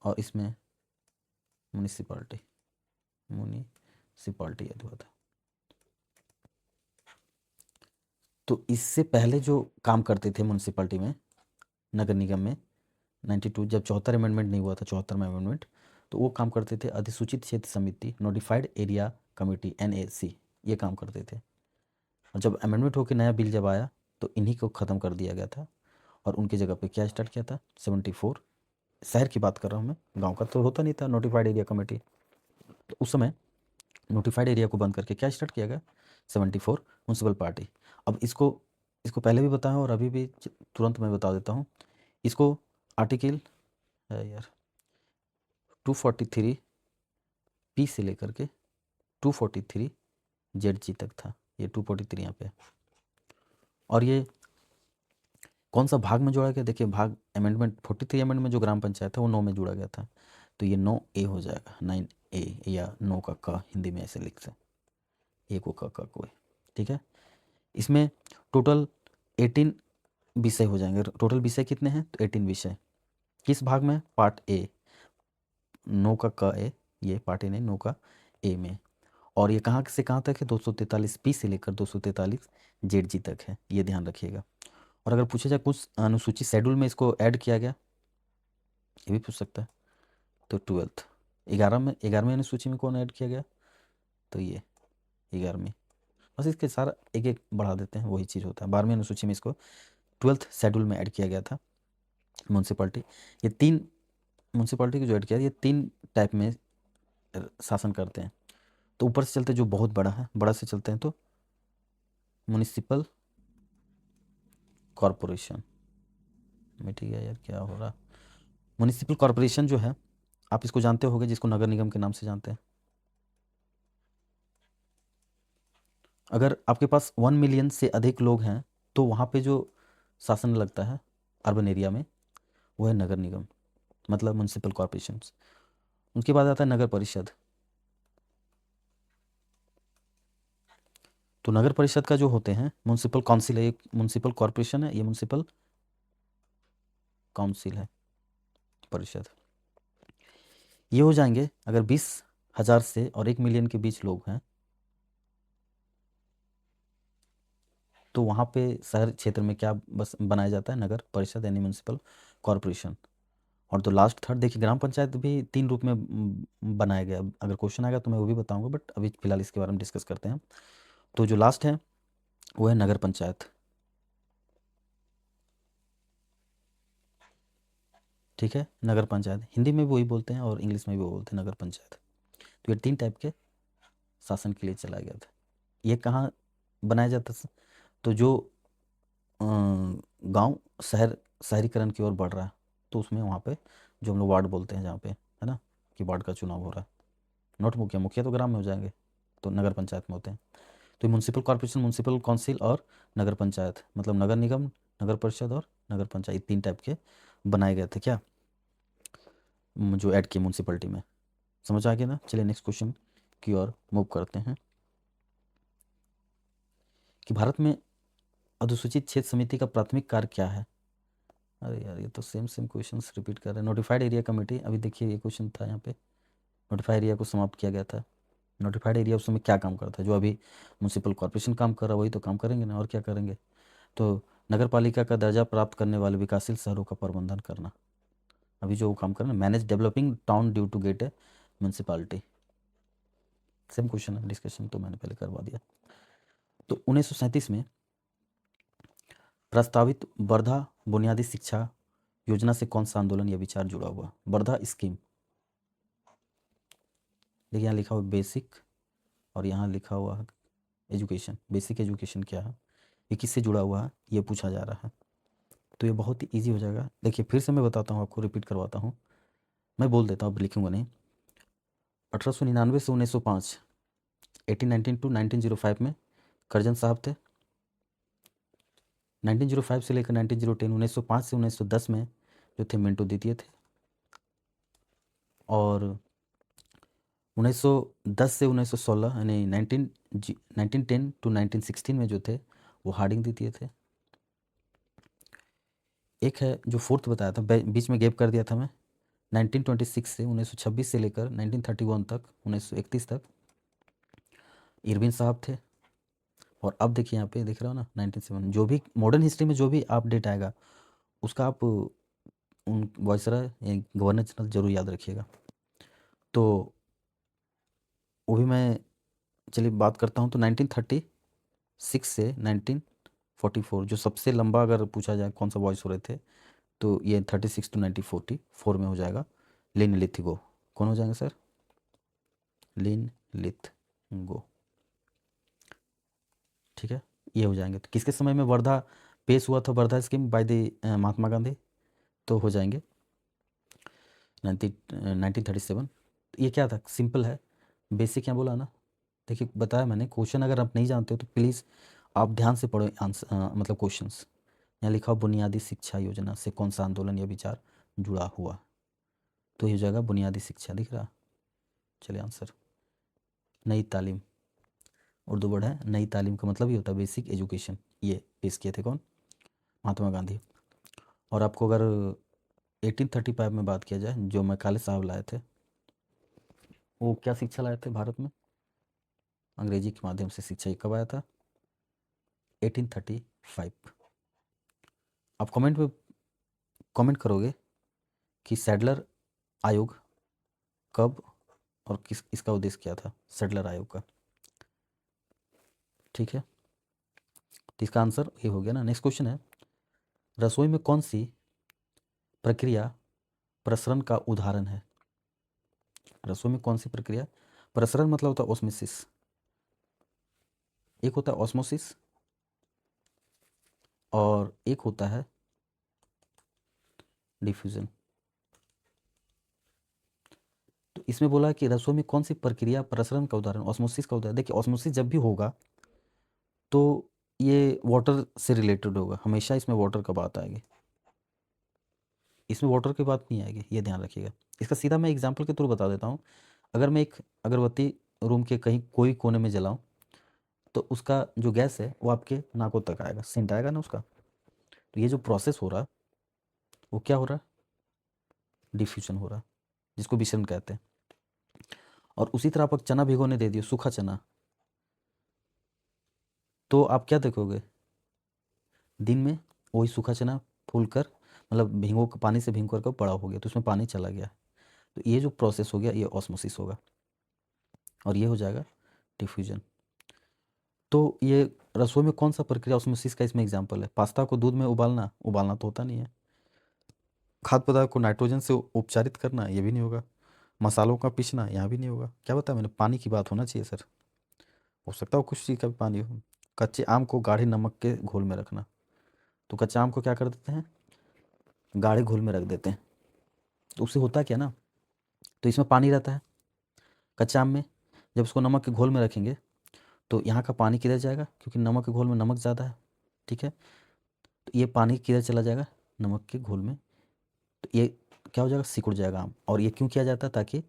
और इसमें म्यूनिसिपालिटी ऐड हुआ था। तो इससे पहले जो काम करते थे म्यूनिसिपालिटी में, नगर निगम में, 92 जब 74 अमेंडमेंट नहीं हुआ था, 74वां अमेंडमेंट, तो वो काम करते थे अधिसूचित क्षेत्र समिति, नोटिफाइड एरिया कमेटी, NAC, ये काम करते थे। और जब अमेंडमेंट होकर नया बिल जब आया तो इन्हीं को ख़त्म कर दिया गया था, और उनकी जगह पे क्या स्टार्ट किया था? 74, शहर की बात कर रहा हूँ मैं, गांव का तो होता नहीं था नोटिफाइड एरिया कमेटी। तो उस समय नोटिफाइड एरिया को बंद करके क्या स्टार्ट किया गया? 74 म्यूनसिपल पार्टी। अब इसको इसको पहले भी बताया और अभी भी तुरंत मैं बता देता हूँ। इसको आर्टिकल यार 243 पी से लेकर के 243 ZG तक था, ये 243 यहाँ पे। और ये कौन सा भाग में जोड़ा गया? देखिए भाग अमेंडमेंट 43 अमेंडमेंट में जो ग्राम पंचायत था वो 9 में जोड़ा गया था, तो ये 9A हो जाएगा, 9A, या 9 का क हिंदी में ऐसे लिख सकते, ए को क कोई, ठीक है। इसमें टोटल 18 विषय हो जाएंगे। टोटल विषय कितने हैं? तो 18 विषय। किस भाग में? पार्ट ए, 9 का क ए, ये पार्ट ए नहीं, 9 का ए में। और ये कहाँ से कहाँ तक है? 243 पी से लेकर 243 ZG तक है, ये ध्यान रखिएगा। और अगर पूछा जाए कुछ अनुसूची शेड्यूल में इसको ऐड किया गया, ये भी पूछ सकता है। तो 12th 11वीं अनुसूची में कौन ऐड किया गया? तो ये 11वीं। बस इसके सारा एक एक बढ़ा देते हैं, वही चीज़ होता है। 12वीं अनुसूची में इसको 12th शेड्यूल में ऐड किया गया था म्यूनसिपलिटी। ये 3 म्यूनसिपलिटी को जो ऐड किया, ये 3 टाइप में शासन करते हैं। तो ऊपर से चलते जो बहुत बड़ा है, बड़ा से चलते हैं तो म्यूनिसिपल कॉरपोरेशन में, ठीक है यार क्या हो रहा? म्यूनिसिपल कॉरपोरेशन जो है, आप इसको जानते होंगे, जिसको नगर निगम के नाम से जानते हैं। अगर आपके पास 1 मिलियन से अधिक लोग हैं तो वहाँ पे जो शासन लगता है अर्बन एरिया में, वो है नगर निगम, मतलब म्यूनसिपल कॉरपोरेशन। उसके बाद आता है नगर परिषद। तो नगर परिषद का जो होते हैं म्यूनसिपल काउंसिल है, एक म्यूनसिपल कॉरपोरेशन है, ये म्यूनसिपल काउंसिल है, परिषद। ये हो जाएंगे अगर 20,000 से और 1 मिलियन के बीच लोग हैं, तो वहाँ पे शहर क्षेत्र में क्या बस बनाया जाता है? नगर परिषद यानी म्यूनसिपल कॉरपोरेशन। और तो लास्ट थर्ड देखिए, ग्राम पंचायत भी 3 रूप में बनाया गया। अगर क्वेश्चन आएगा तो मैं वो भी बताऊंगा, बट अभी फिलहाल इसके बारे में डिस्कस करते हैं। तो जो लास्ट है वो है नगर पंचायत, ठीक है। नगर पंचायत हिंदी में भी वही बोलते हैं और इंग्लिश में भी वो बोलते हैं, नगर पंचायत। तो ये 3 टाइप के शासन के लिए चलाया गया था। ये कहाँ बनाया जाता था? तो जो गांव शहरीकरण की ओर बढ़ रहा है, तो उसमें वहाँ पे जो हम लोग वार्ड बोलते हैं, जहाँ पे है ना कि वार्ड का चुनाव हो रहा है, नॉट मुखिया, मुखिया तो ग्राम में हो जाएंगे, तो नगर पंचायत में होते हैं। तो म्यूनसिपल कॉर्पोरेशन, म्यूनसिपल काउंसिल और नगर पंचायत, मतलब नगर निगम, नगर परिषद और नगर पंचायत, 3 टाइप के बनाए गए थे क्या, जो ऐड किए म्यूनसिपलिटी में। समझ आ गया ना? चलिए नेक्स्ट क्वेश्चन की ओर मूव करते हैं कि भारत में अनुसूचित क्षेत्र समिति का प्राथमिक कार्य क्या है? अरे यार ये तो सेम सेम क्वेश्चंस रिपीट कर रहे हैं। नोटिफाइड एरिया कमेटी, अभी देखिए ये क्वेश्चन था यहाँ पे, नोटिफाइड एरिया को समाप्त किया गया था। नोटिफाइड एरिया उस समय क्या काम करता है? जो अभी म्यूनसिपल कॉर्पोरेशन काम कर रहा है वही तो काम करेंगे ना, और क्या करेंगे? तो नगर पालिका का दर्जा प्राप्त करने वाले विकासशील शहरों का प्रबंधन करना, अभी जो वो काम कर रहे हैं, manage developing town due to get a municipality. Same question है, डिस्कशन तो मैंने पहले करवा दिया। तो 1937 में प्रस्तावित वर्धा बुनियादी शिक्षा योजना से कौन सा आंदोलन या विचार जुड़ा हुआ? वर्धा स्कीम, देखिए यहाँ लिखा हुआ बेसिक और यहाँ लिखा हुआ है एजुकेशन। बेसिक एजुकेशन क्या है, ये किससे जुड़ा हुआ है, ये पूछा जा रहा है। तो ये बहुत ही ईजी हो जाएगा। देखिए फिर से मैं बताता हूँ आपको, रिपीट करवाता हूँ, मैं बोल देता हूँ, अब लिखूंगा नहीं। 1899 से 1905, 1819 टू 1905 में करजन साहब थे। 1905 से लेकर 1910, 1905 से 1910 में जो थे मिंटो द्वितीय थे। और 1910 से 1916 यानी 1910 टू 1916 में जो थे वो हार्डिंग द्वितीय थे। एक है जो फोर्थ बताया था, बीच में गैप कर दिया था मैं, 1926 से 1926 से लेकर 1931 तक, 1931 तक इरविन साहब थे। और अब देखिए यहाँ पे दिख रहा हो ना 1907, जो भी मॉडर्न हिस्ट्री में जो भी अपडेट आएगा उसका आप उन वायसराय या गवर्नर जनरल जरूर याद रखिएगा। तो वो भी मैं, चलिए बात करता हूँ। तो 1936 से 1944 जो सबसे लंबा अगर पूछा जाए कौन सा वॉइस हो रहे थे, तो ये 36 टू 1944 में हो जाएगा लिन लिथिगो। कौन हो जाएंगे सर? लिन लिथगो, ठीक है, ये हो जाएंगे। तो किसके समय में वर्धा पेश हुआ था, Wardha scheme by the Mahatma Gandhi? तो हो जाएंगे 1937। ये क्या था, सिंपल है, बेसिक क्या बोला ना। देखिए बताया मैंने, क्वेश्चन अगर आप नहीं जानते हो तो प्लीज़ आप ध्यान से पढ़ो आंसर, मतलब क्वेश्चंस। यहाँ लिखा हो बुनियादी शिक्षा योजना से कौन सा आंदोलन या विचार जुड़ा हुआ, तो ये हो जाएगा बुनियादी शिक्षा, दिख रहा। चलिए आंसर, नई तालीम, उर्दू वर्ड है, नई तालीम का मतलब ये होता है बेसिक एजुकेशन। ये पेश किए थे कौन? महात्मा गांधी। और आपको अगर 1835 में बात किया जाए, जो मैकाले साहब लाए थे, वो क्या शिक्षा लाए थे भारत में? अंग्रेजी के माध्यम से शिक्षा। ये कब आया था? 1835। आप कमेंट में कमेंट करोगे कि सैडलर आयोग कब और किस, इसका उद्देश्य क्या था सैडलर आयोग का, ठीक है। तो इसका आंसर ये हो गया ना। नेक्स्ट क्वेश्चन है, रसोई में कौन सी प्रक्रिया प्रसरण का उदाहरण है? रसोई में कौन सी प्रक्रिया, प्रसरण मतलब होता है ऑस्मोसिस, एक होता है ऑस्मोसिस और एक होता है डिफ्यूजन। तो इसमें बोला कि रसोई में कौन सी प्रक्रिया प्रसरण का उदाहरण, ऑस्मोसिस का उदाहरण। देखिए ऑस्मोसिस जब भी होगा तो ये वाटर से रिलेटेड होगा, हमेशा इसमें वाटर का बात आएगी, इसमें वाटर की बात नहीं आएगी, ये ध्यान रखिएगा। इसका सीधा मैं एग्जांपल के थ्रू बता देता हूँ। अगर मैं एक अगरबत्ती रूम के कहीं कोई कोने में जलाऊं तो उसका जो गैस है वो आपके नाकों तक आएगा, सेंट आएगा ना उसका। तो ये जो प्रोसेस हो रहा है वो क्या हो रहा है? डिफ्यूजन हो रहा है, जिसको विसरण कहते हैं। और उसी तरह आप चना भिगोने दे दियो, सूखा चना, तो आप क्या देखोगे, दिन में वही सूखा चना फूल कर, मतलब भिगो पानी से भिगो कर बड़ा हो गया, तो उसमें पानी चला गया। तो ये जो प्रोसेस हो गया ये ऑस्मोसिस होगा और ये हो जाएगा डिफ्यूजन। तो ये रसोई में कौन सा प्रक्रिया ऑस्मोसिस का इसमें एग्जांपल है? पास्ता को दूध में उबालना, उबालना तो होता नहीं है। खाद्य पदार्थ को नाइट्रोजन से उपचारित करना, ये भी नहीं होगा। मसालों का पीसना, यहाँ भी नहीं होगा। क्या बताया मैंने, पानी की बात होना चाहिए सर, हो सकता है कुछ चीज़ का भी पानी हो। कच्चे आम को गाढ़े नमक के घोल में रखना, तो कच्चे आम को क्या कर देते हैं, गाढ़े घोल में रख देते हैं, तो उससे होता क्या ना, तो इसमें पानी रहता है कच्चे आम में, जब उसको नमक के घोल में रखेंगे तो यहाँ का पानी किधर जाएगा, क्योंकि नमक के घोल में नमक ज़्यादा है, ठीक है। तो ये पानी किधर चला जाएगा, नमक के घोल में, तो ये क्या हो जाएगा, सिकुड़ जाएगा आम। और ये क्यों किया जाता है, ताकि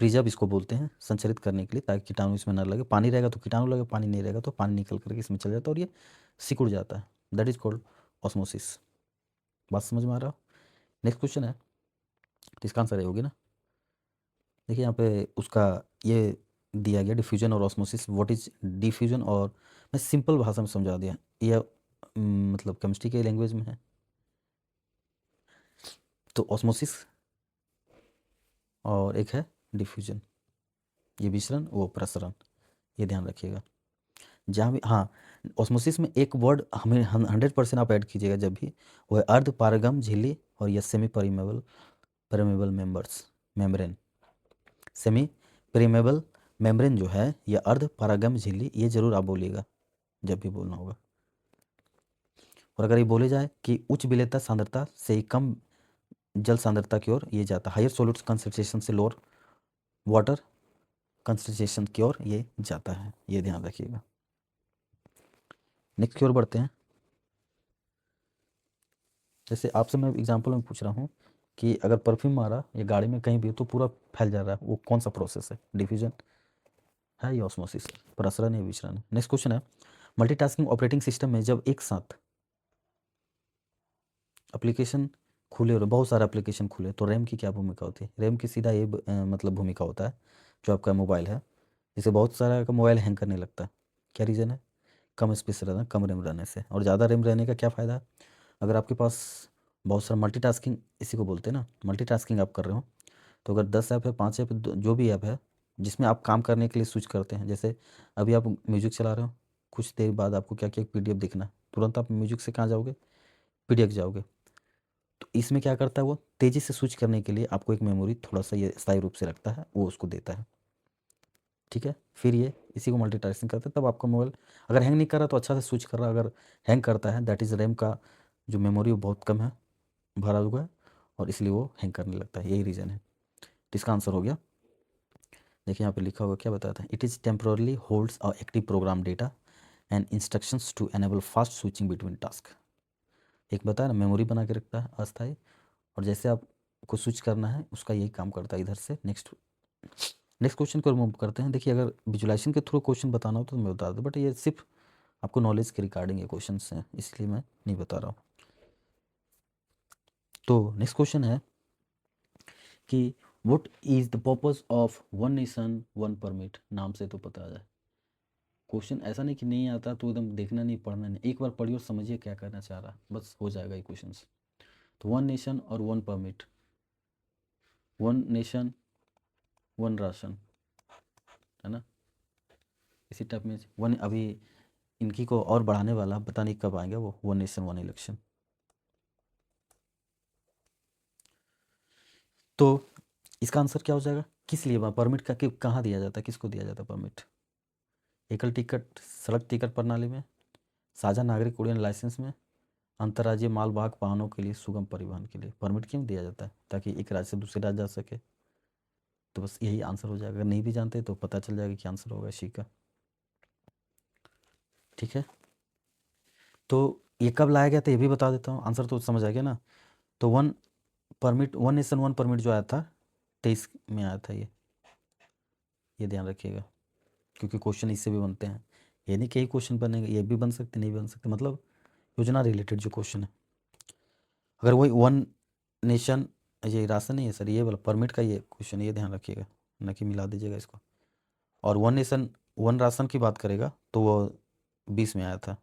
प्रिजर्व इसको बोलते हैं, संचरित करने के लिए, ताकि कीटाणु इसमें ना लगे। पानी रहेगा तो कीटाणु लगेगा, पानी नहीं रहेगा तो पानी निकल करके इसमें चल जाता है और ये सिकुड़ जाता है। That is called osmosis. बात समझ में आ रहा हो? नेक्स्ट क्वेश्चन है, तो इसका आंसर ये होगी ना। देखिए यहाँ पे उसका ये दिया गया डिफ्यूजन और ऑस्मोसिस। व्हाट इज डिफ्यूजन, और मैं सिंपल भाषा में समझा दिया। ये मतलब केमिस्ट्री के लैंग्वेज में है। तो ऑस्मोसिस और एक है डिफ्यूजन, ये विसरण वो प्रसरण, ये ध्यान रखिएगा। जहाँ भी, हाँ, ऑस्मोसिस में एक वर्ड हमें 100% आप ऐड कीजिएगा जब भी, वो है अर्ध पारगम झिल्ली और या semi permeable permeable members membrane. Semi permeable membrane जो है या अर्ध पारगम झिल्ली, ये जरूर आप बोलिएगा जब भी बोलना होगा। और अगर ये बोले जाए कि उच्च विलेयता सांद्रता से ही कम जल सांद्रता की ओर ये जाता, हायर सॉल्यूट कंसंट्रेशन से लोअर वाटर कंसंट्रेशन की ओर ये जाता है, ये ध्यान रखिएगा। नेक्स्ट की ओर बढ़ते हैं। जैसे आपसे मैं एग्जांपल में पूछ रहा हूँ कि अगर परफ्यूम मारा या गाड़ी में कहीं भी तो पूरा फैल जा रहा है, वो कौन सा प्रोसेस है? डिफ्यूजन है या ऑस्मोसिस है? प्रसरण या विसरण है? नेक्स्ट क्वेश्चन है, मल्टीटास्किंग ऑपरेटिंग सिस्टम में जब एक साथ एप्लीकेशन खुले और बहुत सारे एप्लीकेशन खुले तो रैम की क्या भूमिका होती है? रैम की सीधा ये मतलब भूमिका होता है, जो आपका मोबाइल है, जैसे बहुत सारा का मोबाइल हैंग करने लगता है, क्या रीज़न है? कम स्पेस रहना, कम रैम रहने से। और ज़्यादा रैम रहने का क्या फ़ायदा है? अगर आपके पास बहुत सारा मल्टीटास्किंग, इसी को बोलते हैं ना, मल्टीटास्किंग आप कर रहे हो, तो अगर 10 ऐप है, 5 ऐप है, जो भी ऐप है जिसमें आप काम करने के लिए स्विच करते हैं, जैसे अभी आप म्यूजिक चला रहे हो, कुछ देर बाद आपको क्या क्या पीडीएफ दिखना है, तुरंत आप म्यूजिक से कहाँ जाओगे? पीडीएफ जाओगे। तो इसमें क्या करता है, वो तेज़ी से स्विच करने के लिए आपको एक मेमोरी थोड़ा सा ये स्थायी रूप से रखता है, वो उसको देता है। ठीक है, फिर ये इसी को मल्टीटास्किंग करते हैं। तब आपका मोबाइल अगर हैंग नहीं कर रहा तो अच्छा से स्विच कर रहा, अगर हैंग करता है दैट इज़ रैम का जो मेमोरी वो बहुत कम है, भरा हुआ है, और इसलिए वो हैंग करने लगता है, यही रीज़न है। तो इसका आंसर हो गया। देखिए यहाँ पे लिखा हुआ क्या बताता है, it is temporally holds a active program data and instructions to enable fast switching between task. एक बताया ना, मेमोरी बना के रखता है अस्थायी, और जैसे आपको स्विच करना है उसका यही काम करता है इधर से। नेक्स्ट नेक्स्ट क्वेश्चन को रिमूव करते हैं। देखिए अगर विजुलाइजेशन के थ्रू क्वेश्चन बताना हो तो मैं बता दूँ, बट ये सिर्फ आपको नॉलेज के रिगार्डिंग ये क्वेश्चन हैं, इसलिए मैं नहीं बता रहा हूँ। तो नेक्स्ट क्वेश्चन है कि what is the purpose of one nation one permit? नाम से तो पता है। क्वेश्चन ऐसा नहीं कि नहीं आता तो एकदम देखना नहीं, पढ़ना नहीं, एक बार पढ़िए और समझिए क्या करना चाह रहा, बस हो जाएगा ये क्वेश्चन। तो वन नेशन और one permit, one nation one ration, है ना, इसी टाइप में वन। अभी इनकी को और बढ़ाने वाला, पता नहीं कब आएगा वो, वन नेशन वन इलेक्शन। तो इसका आंसर क्या हो जाएगा? किस लिए परमिट का कहाँ दिया जाता है, किसको दिया जाता है परमिट? एकल टिकट सड़क टिकट प्रणाली में, साझा नागरिक उड्डयन लाइसेंस में, अंतर्राज्यीय मालवाहक वाहनों के लिए सुगम परिवहन के लिए परमिट क्यों दिया जाता है? ताकि एक राज्य से दूसरे राज्य जा सके। तो बस यही आंसर हो जाएगा। अगर नहीं भी जानते तो पता चल जाएगा कि आंसर होगा इसी का। ठीक है, तो ये कब लाया गया था ये भी बता देता हूँ, आंसर तो समझ आ गया ना। तो वन नेशन वन परमिट जो आया था 23 में आया था ये ध्यान रखिएगा, क्योंकि क्वेश्चन इससे भी बनते हैं। ये नहीं कि यही क्वेश्चन बनेंगे, ये भी बन सकते नहीं बन सकते, मतलब योजना रिलेटेड जो क्वेश्चन है। अगर वही वन नेशन, ये राशन नहीं है सर, ये वाला परमिट का ये क्वेश्चन, ये ध्यान रखिएगा, ना कि मिला दीजिएगा इसको। और वन नेशन वन राशन की बात करेगा तो वो 20 में आया था।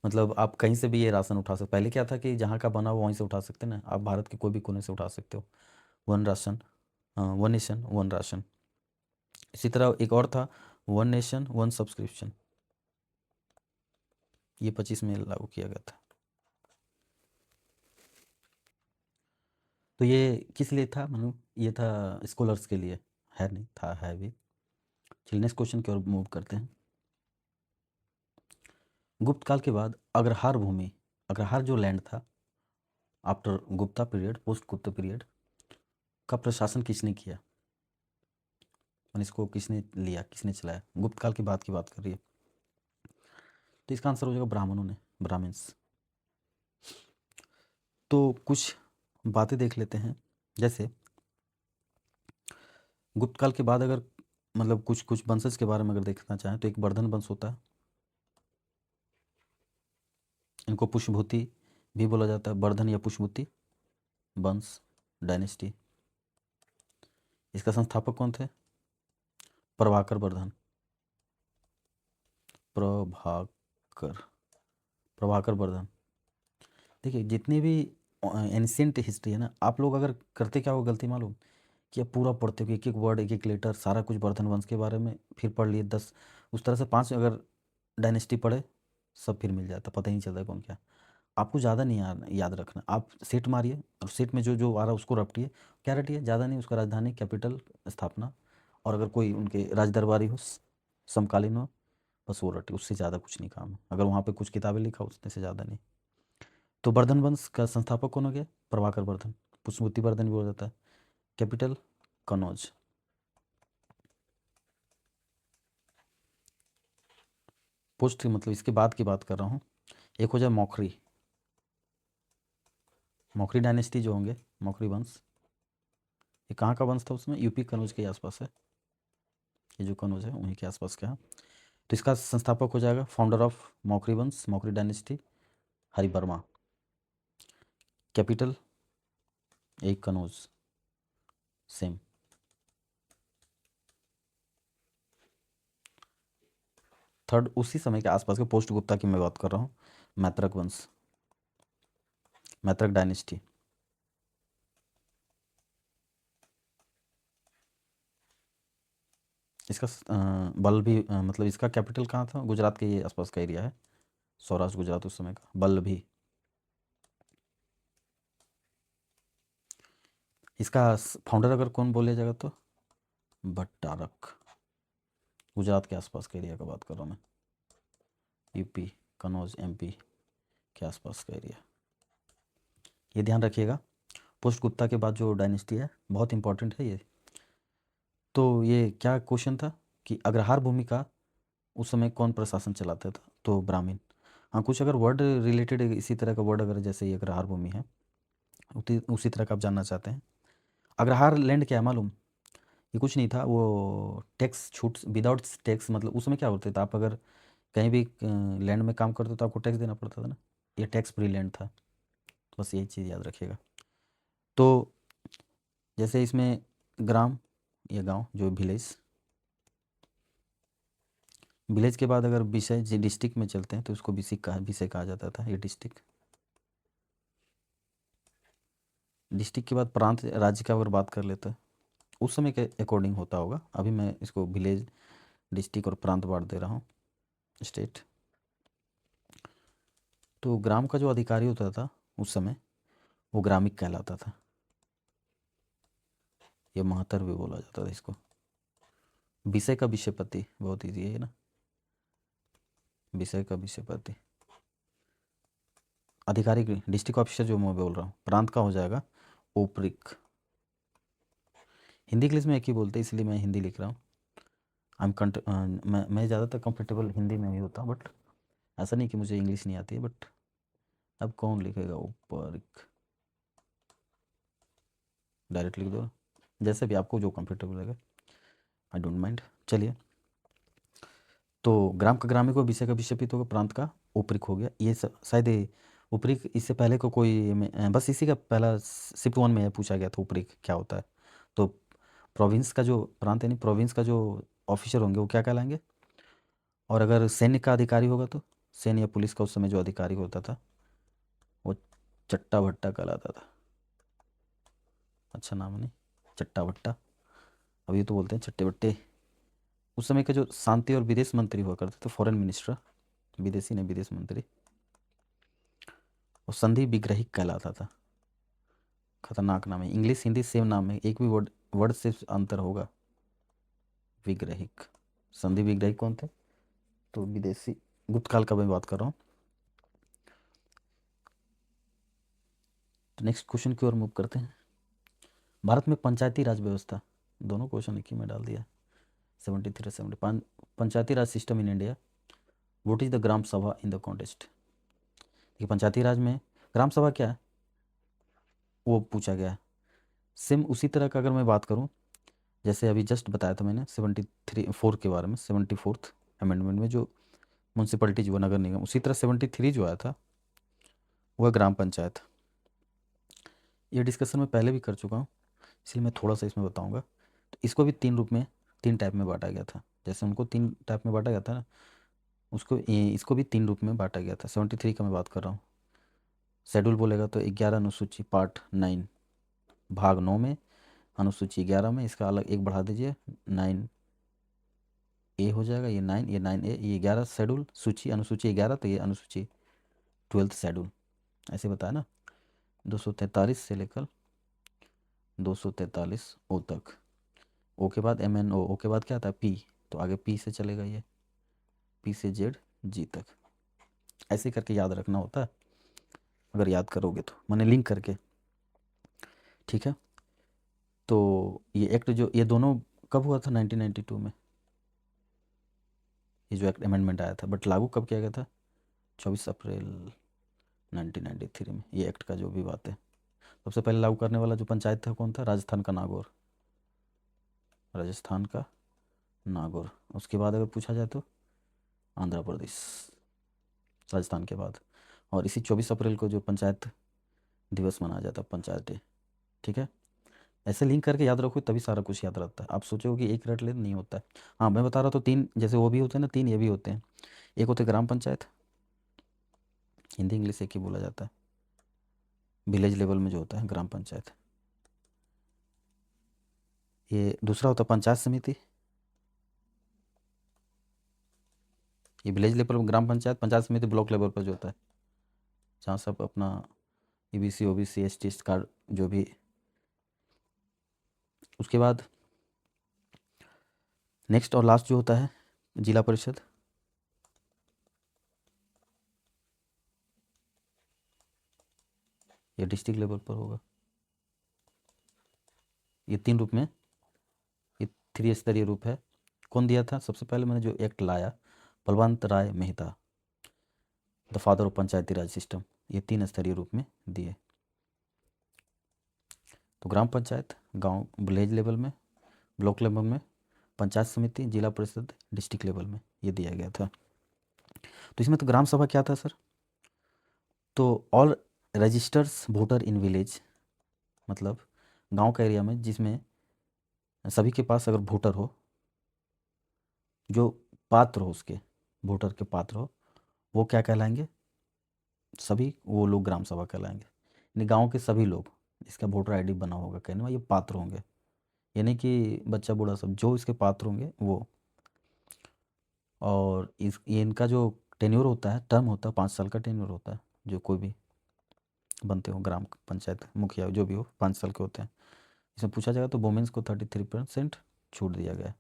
मतलब आप कहीं से भी ये राशन उठा सकते, पहले क्या था कि जहाँ का बना हो वहीं से उठा सकते ना, आप भारत के कोई भी कोने से उठा सकते हो। One ration, one nation one ration. इसी तरह एक और था, वन नेशन वन सब्सक्रिप्शन, ये 25 में लागू किया गया था। तो ये किस लिए था मनु? ये था स्कॉलर्स के लिए, है नहीं था, है भी। चलिए नेक्स्ट क्वेश्चन की ओर मूव करते हैं। गुप्त काल के बाद अग्रहार भूमि, अग्रहार जो लैंड था after Gupta period, post Gupta period का प्रशासन किसने किया? मैंने इसको किसने लिया, किसने चलाया? गुप्त काल की बात कर रही है, तो इसका आंसर हो जाएगा ब्राह्मणों ने, ब्राह्मण्स। तो कुछ बातें देख लेते हैं, जैसे गुप्त काल के बाद अगर मतलब कुछ कुछ वंशज के बारे में अगर देखना चाहें तो एक वर्धन वंश होता है, इनको पुष्यभूति भी बोला जाता है, वर्धन या पुष्यभूति वंश डायनेस्टी। इसका संस्थापक कौन थे? प्रभाकर वर्धन, प्रभाकर प्रभाकर वर्धन। देखिए जितनी भी एंशियंट हिस्ट्री है ना, आप लोग अगर करते क्या हो गलती मालूम, कि आप पूरा पढ़ते हो कि एक एक वर्ड एक एक लेटर सारा कुछ वर्धन वंश के बारे में, फिर पढ़ लिए 10, उस तरह से 5 अगर डायनेस्टी पढ़े सब फिर मिल जाता, पता ही नहीं चलता कौन क्या। आपको ज़्यादा नहीं याद रखना, आप सेट मारिए और सेट में जो जो आ रहा है उसको रटिए। क्या रटिए? ज़्यादा नहीं, उसका राजधानी कैपिटल स्थापना, और अगर कोई उनके राज दरबारी हो समकालीन हो, बस वो रटिए, उससे ज़्यादा कुछ नहीं काम है। अगर वहाँ पे कुछ किताबें लिखा उसने से ज़्यादा नहीं। तो वर्धन वंश का संस्थापक कौन हो गया? प्रभाकर वर्धन, पुष्पवती वर्धन भी बोला जाता है। कैपिटल कनौज। पोस्ट मतलब इसके बाद की बात कर रहा हूँ। एक हो जाए मौखरी, मौखरी डायनेस्टी जो होंगे, मौखरी वंश, ये कहाँ का वंश था? उसमें यूपी कनौज के आसपास है, ये जो कनौज है वहीं के आसपास का है। तो इसका संस्थापक हो जाएगा, फाउंडर ऑफ मौखरी वंश, मौखरी डायनेस्टी, हरिवर्मा। कैपिटल एक कनौज, सेम। थर्ड उसी समय के आसपास के पोस्ट गुप्ता की मैं बात कर रहा हूँ, मैत्रक वंश, मैत्रक डायनेस्टी। इसका बल्लभी मतलब इसका कैपिटल कहाँ था? गुजरात के ये आसपास का एरिया है, सौराष्ट्र गुजरात उस समय का, बल्लभी। इसका फाउंडर अगर कौन बोले जाएगा तो भट्टारक, गुजरात के आसपास के एरिया का बात कर रहा हूँ मैं, यूपी कनौज एमपी के आसपास का एरिया। ये ध्यान रखिएगा, पोस्ट गुप्ता के बाद जो डायनेस्टी है बहुत इंपॉर्टेंट है ये। तो ये क्या क्वेश्चन था कि अग्रहार भूमि का उस समय कौन प्रशासन चलाता था? तो ब्राह्मण। हाँ, कुछ अगर वर्ड रिलेटेड इसी तरह का वर्ड अगर जैसे ये अग्रहार भूमि है उसी तरह का आप जानना चाहते हैं। अग्रहार लैंड क्या है मालूम? ये कुछ नहीं था, वो टैक्स छूट विदाउट टैक्स, मतलब उस समय क्या होता था, आप अगर कहीं भी लैंड में काम करते तो आपको टैक्स देना पड़ता था ना, ये टैक्स फ्री लैंड था। तो बस यही चीज़ याद रखिएगा। तो जैसे इसमें ग्राम या गांव जो विलेज, विलेज के बाद अगर विषय डिस्ट्रिक्ट में चलते हैं तो उसको विषय कहा जाता था, ये डिस्ट्रिक्ट। डिस्ट्रिक्ट के बाद प्रांत राज्य का अगर बात कर लेते हैं उस समय के अकॉर्डिंग होता होगा, अभी मैं इसको विलेज डिस्ट्रिक्ट और प्रांत बांट दे रहा हूँ, स्टेट। तो ग्राम का जो अधिकारी होता था उस समय वो ग्रामिक कहलाता था, या महतर भी बोला जाता था इसको। विषय का विषयपति, बहुत ईजी है ना, विषय का विषयपति। आधिकारिक डिस्ट्रिक्ट ऑफिसर जो मैं बोल रहा हूँ, प्रांत का हो जाएगा ओपरिक। हिंदी इंग्लिश में एक ही बोलते हैं इसलिए मैं हिंदी लिख रहा हूँ। मैं ज़्यादातर कंफर्टेबल हिंदी में ही होता हूँ, बट ऐसा नहीं कि मुझे इंग्लिश नहीं आती है, बट अब कौन लिखेगा ओपरिक, डायरेक्ट लिख दो, जैसे भी आपको जो कंफर्टेबल लगे, आई डोंट माइंड। चलिए, तो ग्राम का ग्रामीण को, विषय का विषयपित होगा, प्रांत का ऊपरिक हो गया। ये शायद ऊपरिक इससे पहले को कोई बस इसी का पहला शिफ्ट 1 में पूछा गया था ऊपरिक क्या होता है। तो प्रोविंस का जो प्रांत यानी प्रोविंस का जो ऑफिसर होंगे वो क्या कहलाएंगे? और अगर सैन्य का अधिकारी होगा तो सैन्य या पुलिस का उस समय जो अधिकारी होता था वो चट्टा भट्टा कहलाता था। अच्छा नाम नहीं, चट्टा भट्टा, अभी तो बोलते हैं चट्टे बट्टे। उस समय के जो शांति और विदेश मंत्री हुआ करते थे, फॉरेन मिनिस्टर, विदेशी ने विदेश मंत्री, वो संधि विग्रही कहलाता था। खतरनाक नाम है, इंग्लिश हिंदी सेम नाम है, एक भी वर्ड वर्ड से अंतर होगा। विग्रहिक, संधि विग्रही कौन थे? तो विदेशी, गुप्त काल का मैं बात कर रहा हूँ। तो नेक्स्ट क्वेश्चन की ओर मूव करते हैं। भारत में पंचायती राज व्यवस्था, दोनों क्वेश्चन एक ही में डाल दिया, 73 75। Panchayati Raj system in India, what is the gram sabha in the contest? देखिए पंचायती राज में ग्राम सभा क्या है वो पूछा गया है। सेम उसी तरह का अगर मैं बात करूँ जैसे अभी जस्ट बताया था मैंने 74 के बारे में, 74th अमेंडमेंट में जो म्यूनसिपलिटी जो नगर निगम, उसी तरह 73 जो आया था वह ग्राम पंचायत। ये डिस्कशन मैं पहले भी कर चुका हूँ, इसलिए मैं थोड़ा सा इसमें बताऊँगा। तो इसको भी 3 रूप में, 3 टाइप में बांटा गया था। जैसे उनको 3 टाइप में बांटा गया था ना, इसको भी 3 रूप में बांटा गया था। 73 का मैं बात कर रहा हूँ। शेड्यूल बोलेगा तो 11 अनुसूची पार्ट 9 भाग 9 में, अनुसूची 11 में, इसका अलग एक बढ़ा दीजिए, 9A हो जाएगा। ये 9, ये 9A, ये 11 शेड्यूल सूची, अनुसूची 11, तो ये अनुसूची 12th शेड्यूल, ऐसे बताया ना। 243 से लेकर 243 ओ तक। ओ के बाद MNO, ओ के बाद क्या आता है P, तो आगे P से चलेगा, ये P से ZG तक। ऐसे करके याद रखना होता है, अगर याद करोगे तो, मैंने लिंक करके, ठीक है। तो ये एक्ट जो, ये दोनों कब हुआ था? 1992 में ये जो एक्ट अमेंडमेंट आया था, बट लागू कब किया गया था? 24 अप्रैल 1993 में। ये एक्ट का जो भी बात है, सबसे पहले लागू करने वाला जो पंचायत था कौन था? राजस्थान का नागौर, राजस्थान का नागौर। उसके बाद अगर पूछा जाए तो आंध्र प्रदेश, राजस्थान के बाद। और इसी 24 अप्रैल को जो पंचायत दिवस मनाया जाता है, पंचायत डे, ठीक है। ऐसे लिंक करके याद रखो, तभी सारा कुछ याद रहता है। आप सोचो कि एक रट ले, नहीं होता है। हाँ, मैं बता रहा तो 3 जैसे वो भी होते हैं ना, 3 ये भी होते हैं। एक होते ग्राम पंचायत, हिंदी इंग्लिश एक ही बोला जाता है, विलेज लेवल में जो होता है ग्राम पंचायत। ये दूसरा होता है पंचायत समिति, ये विलेज लेवल पर ग्राम पंचायत। पंचायत समिति ब्लॉक लेवल पर जो होता है, जहाँ सब अपना EBC OBC ST कार्ड जो भी। उसके बाद नेक्स्ट और लास्ट जो होता है जिला परिषद। ये डिस्ट्रिक्ट लेवल पर होगा। ये 3 रूप में, ये 3 स्तरीय रूप है। कौन दिया था? सबसे पहले मैंने जो एक्ट लाया, Balwant Rai Mehta, the father of Panchayati Raj system, ये 3 स्तरीय रूप में दिए। तो ग्राम पंचायत गांव विलेज लेवल में, ब्लॉक लेवल में, पंचायत समिति, जिला परिषद डिस्ट्रिक्ट लेवल में, ये दिया गया था। तो इसमें तो ग्राम सभा क्या था सर? तो all registers voter in village, मतलब गांव का एरिया में जिसमें सभी के पास अगर वोटर हो, जो पात्र हो, उसके वोटर के पात्र हो, वो क्या कहलाएंगे? सभी वो लोग ग्राम सभा कहलाएंगे। यानी गांव के सभी लोग जिसका वोटर ID बना होगा, कहने में ये पात्र होंगे, यानी कि बच्चा बूढ़ा सब जो इसके पात्र होंगे वो। और ये इनका जो टेन्योर होता है, टर्म होता है, 5 साल का टेन्योर होता है। जो कोई भी बनते हो ग्राम पंचायत मुखिया जो भी हो, 5 साल के होते हैं। इसमें पूछा जाएगा तो वुमेन्स को 33% छूट दिया गया है।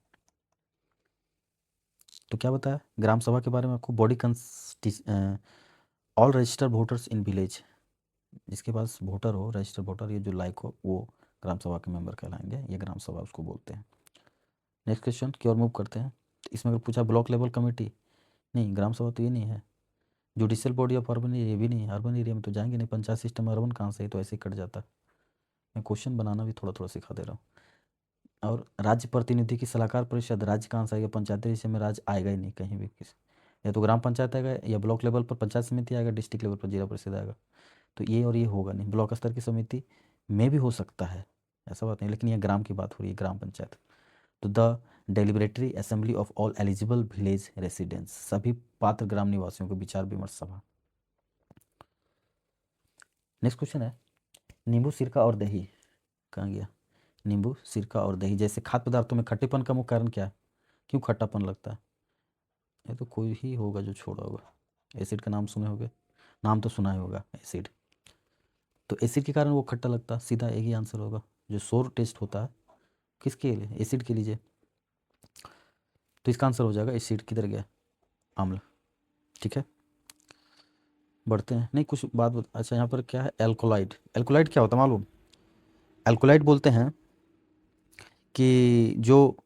तो क्या बताया ग्राम सभा के बारे में आपको? Body all registered voters in village, जिसके पास वोटर हो, रजिस्टर्ड वोटर, ये जो लायक हो, वो ग्राम सभा के मेंबर कहलाएंगे। ये ग्राम सभा उसको बोलते हैं। नेक्स्ट क्वेश्चन की ओर मूव करते हैं। इसमें अगर पूछा ब्लॉक लेवल कमेटी, नहीं, ग्राम सभा तो ये नहीं है। Judicial body of urban area, ये भी नहीं है। अर्बन एरिया में तो जाएंगे नहीं, पंचायत सिस्टम अर्बन कहाँ से है, तो ऐसे ही कट जाता। मैं क्वेश्चन बनाना भी थोड़ा थोड़ा सिखा दे रहा हूँ। और राज्य प्रतिनिधि की सलाहकार परिषद, राज्य कहाँ से आएगा? पंचायती विषय में राज्य आएगा ही नहीं कहीं भी। किसी, या तो ग्राम पंचायत आएगा, या ब्लॉक लेवल पर पंचायत समिति आएगा, डिस्ट्रिक्ट लेवल पर जिला परिषद आएगा। तो ये और ये होगा नहीं। ब्लॉक स्तर की समिति में भी हो सकता है, ऐसा बात नहीं, लेकिन ये ग्राम की बात हो रही है, ग्राम पंचायत। तो the deliberative assembly of all eligible village residents, सभी पात्र ग्राम निवासियों को विचार विमर्श सभा। नेक्स्ट क्वेश्चन है, नींबू सिरका और दही कहाँ गया? नींबू सिरका और दही जैसे खाद्य पदार्थों में खट्टेपन का मुख्य कारण क्या है? क्यों खट्टापन लगता है? ये तो कोई ही होगा जो छोड़ा होगा। एसिड का नाम सुने होगे, नाम तो सुना ही होगा एसिड। तो एसिड के कारण वो खट्टा लगता है, सीधा एक ही आंसर होगा। जो सोर टेस्ट होता है किसके लिए? एसिड के लिए। तो इसका आंसर हो जाएगा एसिड। किधर गया? अम्ल, ठीक है। बढ़ते हैं, नहीं कुछ बात अच्छा यहाँ पर क्या है? एल्कोलाइड। एल्कोलाइड क्या होता है मालूम? एल्कोलाइड बोलते हैं कि जो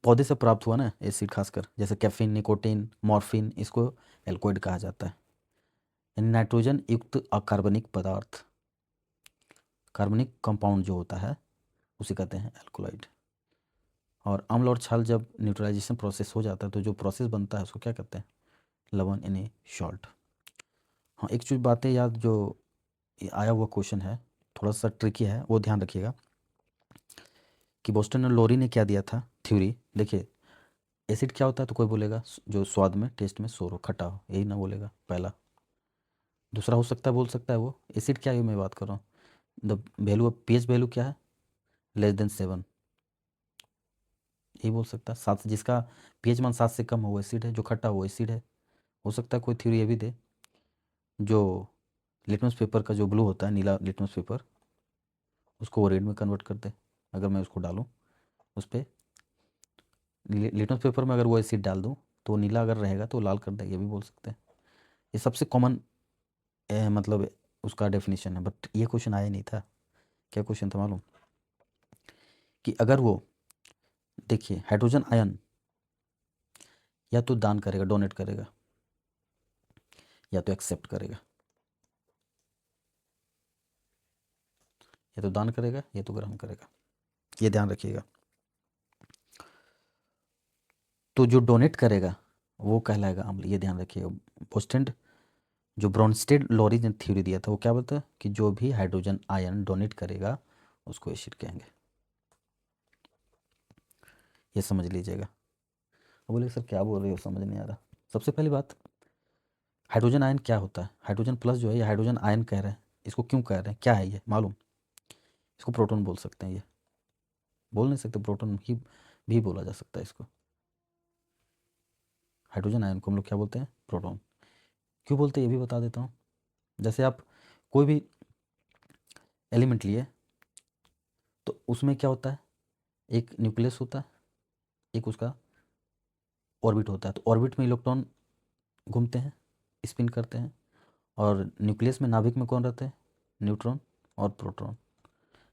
पौधे से प्राप्त हुआ ना एसिड, खासकर जैसे कैफीन, निकोटीन, मॉर्फिन, इसको एल्कोलाइड कहा जाता है। यानी नाइट्रोजन युक्त अकार्बनिक पदार्थ, कार्बनिक कंपाउंड जो होता है, उसे कहते हैं एल्कोलाइड। और अम्ल और छाल जब न्यूट्रलाइजेशन प्रोसेस हो जाता है तो जो प्रोसेस बनता है उसको क्या कहते हैं, लवण यानी सॉल्ट। हाँ, एक चीज़ बातें याद, जो ये आया हुआ क्वेश्चन है थोड़ा सा ट्रिकी है, वो ध्यान रखिएगा कि बोस्टन और लोरी ने क्या दिया था थ्योरी। देखिए एसिड क्या होता है, तो कोई बोलेगा जो स्वाद में टेस्ट में सोर हो, खट्टा हो, यही ना बोलेगा पहला। दूसरा हो सकता है, बोल सकता है वो एसिड क्या है, मैं बात कर रहा हूँ the value of pH value क्या है, <7 यही बोल सकता है। 7 जिसका पीएच मान 7 से कम हो वो एसिड है, जो खट्टा हो वो एसिड है। हो सकता है कोई थ्योरी ये भी दे, जो लिटमस पेपर का जो ब्लू होता है, नीला लिटमस पेपर, उसको वो रेड में कन्वर्ट कर दे। अगर मैं उसको डालूँ उस पर लिटमस पेपर में, अगर वो एसिड डाल दूँ तो नीला अगर रहेगा तो लाल कर दे, ये भी बोल सकते हैं। ये सबसे कॉमन मतलब उसका डेफिनेशन है। बट ये क्वेश्चन आया नहीं था। क्या क्वेश्चन था मालूम, कि अगर वो देखिए हाइड्रोजन आयन या तो दान करेगा, डोनेट करेगा, या तो एक्सेप्ट करेगा। या तो दान करेगा या तो ग्रहण करेगा, ये ध्यान रखिएगा। तो जो डोनेट करेगा वो कहलाएगा अम्ल, ये ध्यान रखिएगा। बोस्टेंड जो ब्रोंस्टेड लोरी ने थ्योरी दिया था वो क्या बोलता है कि जो भी हाइड्रोजन आयन डोनेट करेगा उसको एसिड कहेंगे, ये समझ लीजिएगा। अब बोले सर क्या बोल रहे हो, समझ नहीं आ रहा। सबसे पहली बात, हाइड्रोजन आयन क्या होता है, हाइड्रोजन प्लस जो है ये हाइड्रोजन आयन कह रहे हैं, इसको क्यों कह रहे हैं, क्या है ये मालूम। इसको प्रोटॉन बोल सकते हैं, ये बोल नहीं सकते, प्रोटॉन ही भी बोला जा सकता है इसको। हाइड्रोजन आयन को हम लोग क्या बोलते हैं, प्रोटॉन। क्यों बोलते हैं ये भी बता देता हूँ। जैसे आप कोई भी एलिमेंट लिए तो उसमें क्या होता है, एक न्यूक्लियस होता है, एक उसका ऑर्बिट होता है। तो ऑर्बिट में इलेक्ट्रॉन घूमते हैं, स्पिन करते हैं, और न्यूक्लियस में नाभिक में कौन रहते हैं, न्यूट्रॉन और प्रोटॉन।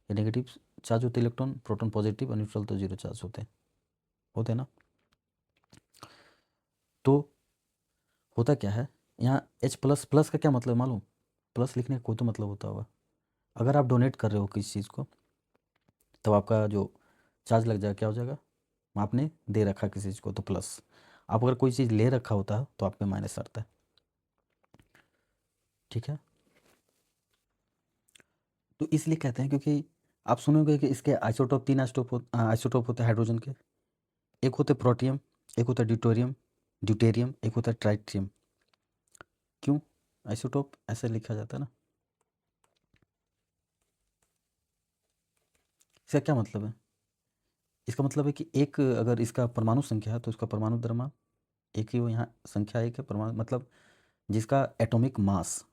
ये नेगेटिव चार्ज होते हैं इलेक्ट्रॉन, प्रोटॉन पॉजिटिव, और न्यूट्रल तो जीरो चार्ज होते हैं ना। तो होता क्या है यहाँ, H प्लस प्लस का क्या मतलब है मालूम, प्लस लिखने का कोई तो मतलब होता होगा। अगर आप डोनेट कर रहे हो किसी चीज़ को तो आपका जो चार्ज लग जाएगा, क्या हो जाएगा, आपने दे रखा किसी चीज़ को तो प्लस। आप अगर कोई चीज़ ले रखा होता है तो आप पे माइनस आता है, ठीक है। तो इसलिए कहते हैं क्योंकि आप सुनोगे कि इसके आइसोटोप, 3 आइसोटोप होते हैं हाइड्रोजन के। एक होते प्रोटियम, एक होता है ड्यूटेरियम, एक होता है ट्राइटियम। क्यों आइसोटोप ऐसे लिखा जाता है ना, इसका क्या मतलब है, इसका मतलब है कि एक अगर इसका परमाणु संख्या है तो इसका परमाणु द्रव्यमान एक ही हो, यहाँ संख्या एक है, परमाणु मतलब जिसका एटॉमिक मास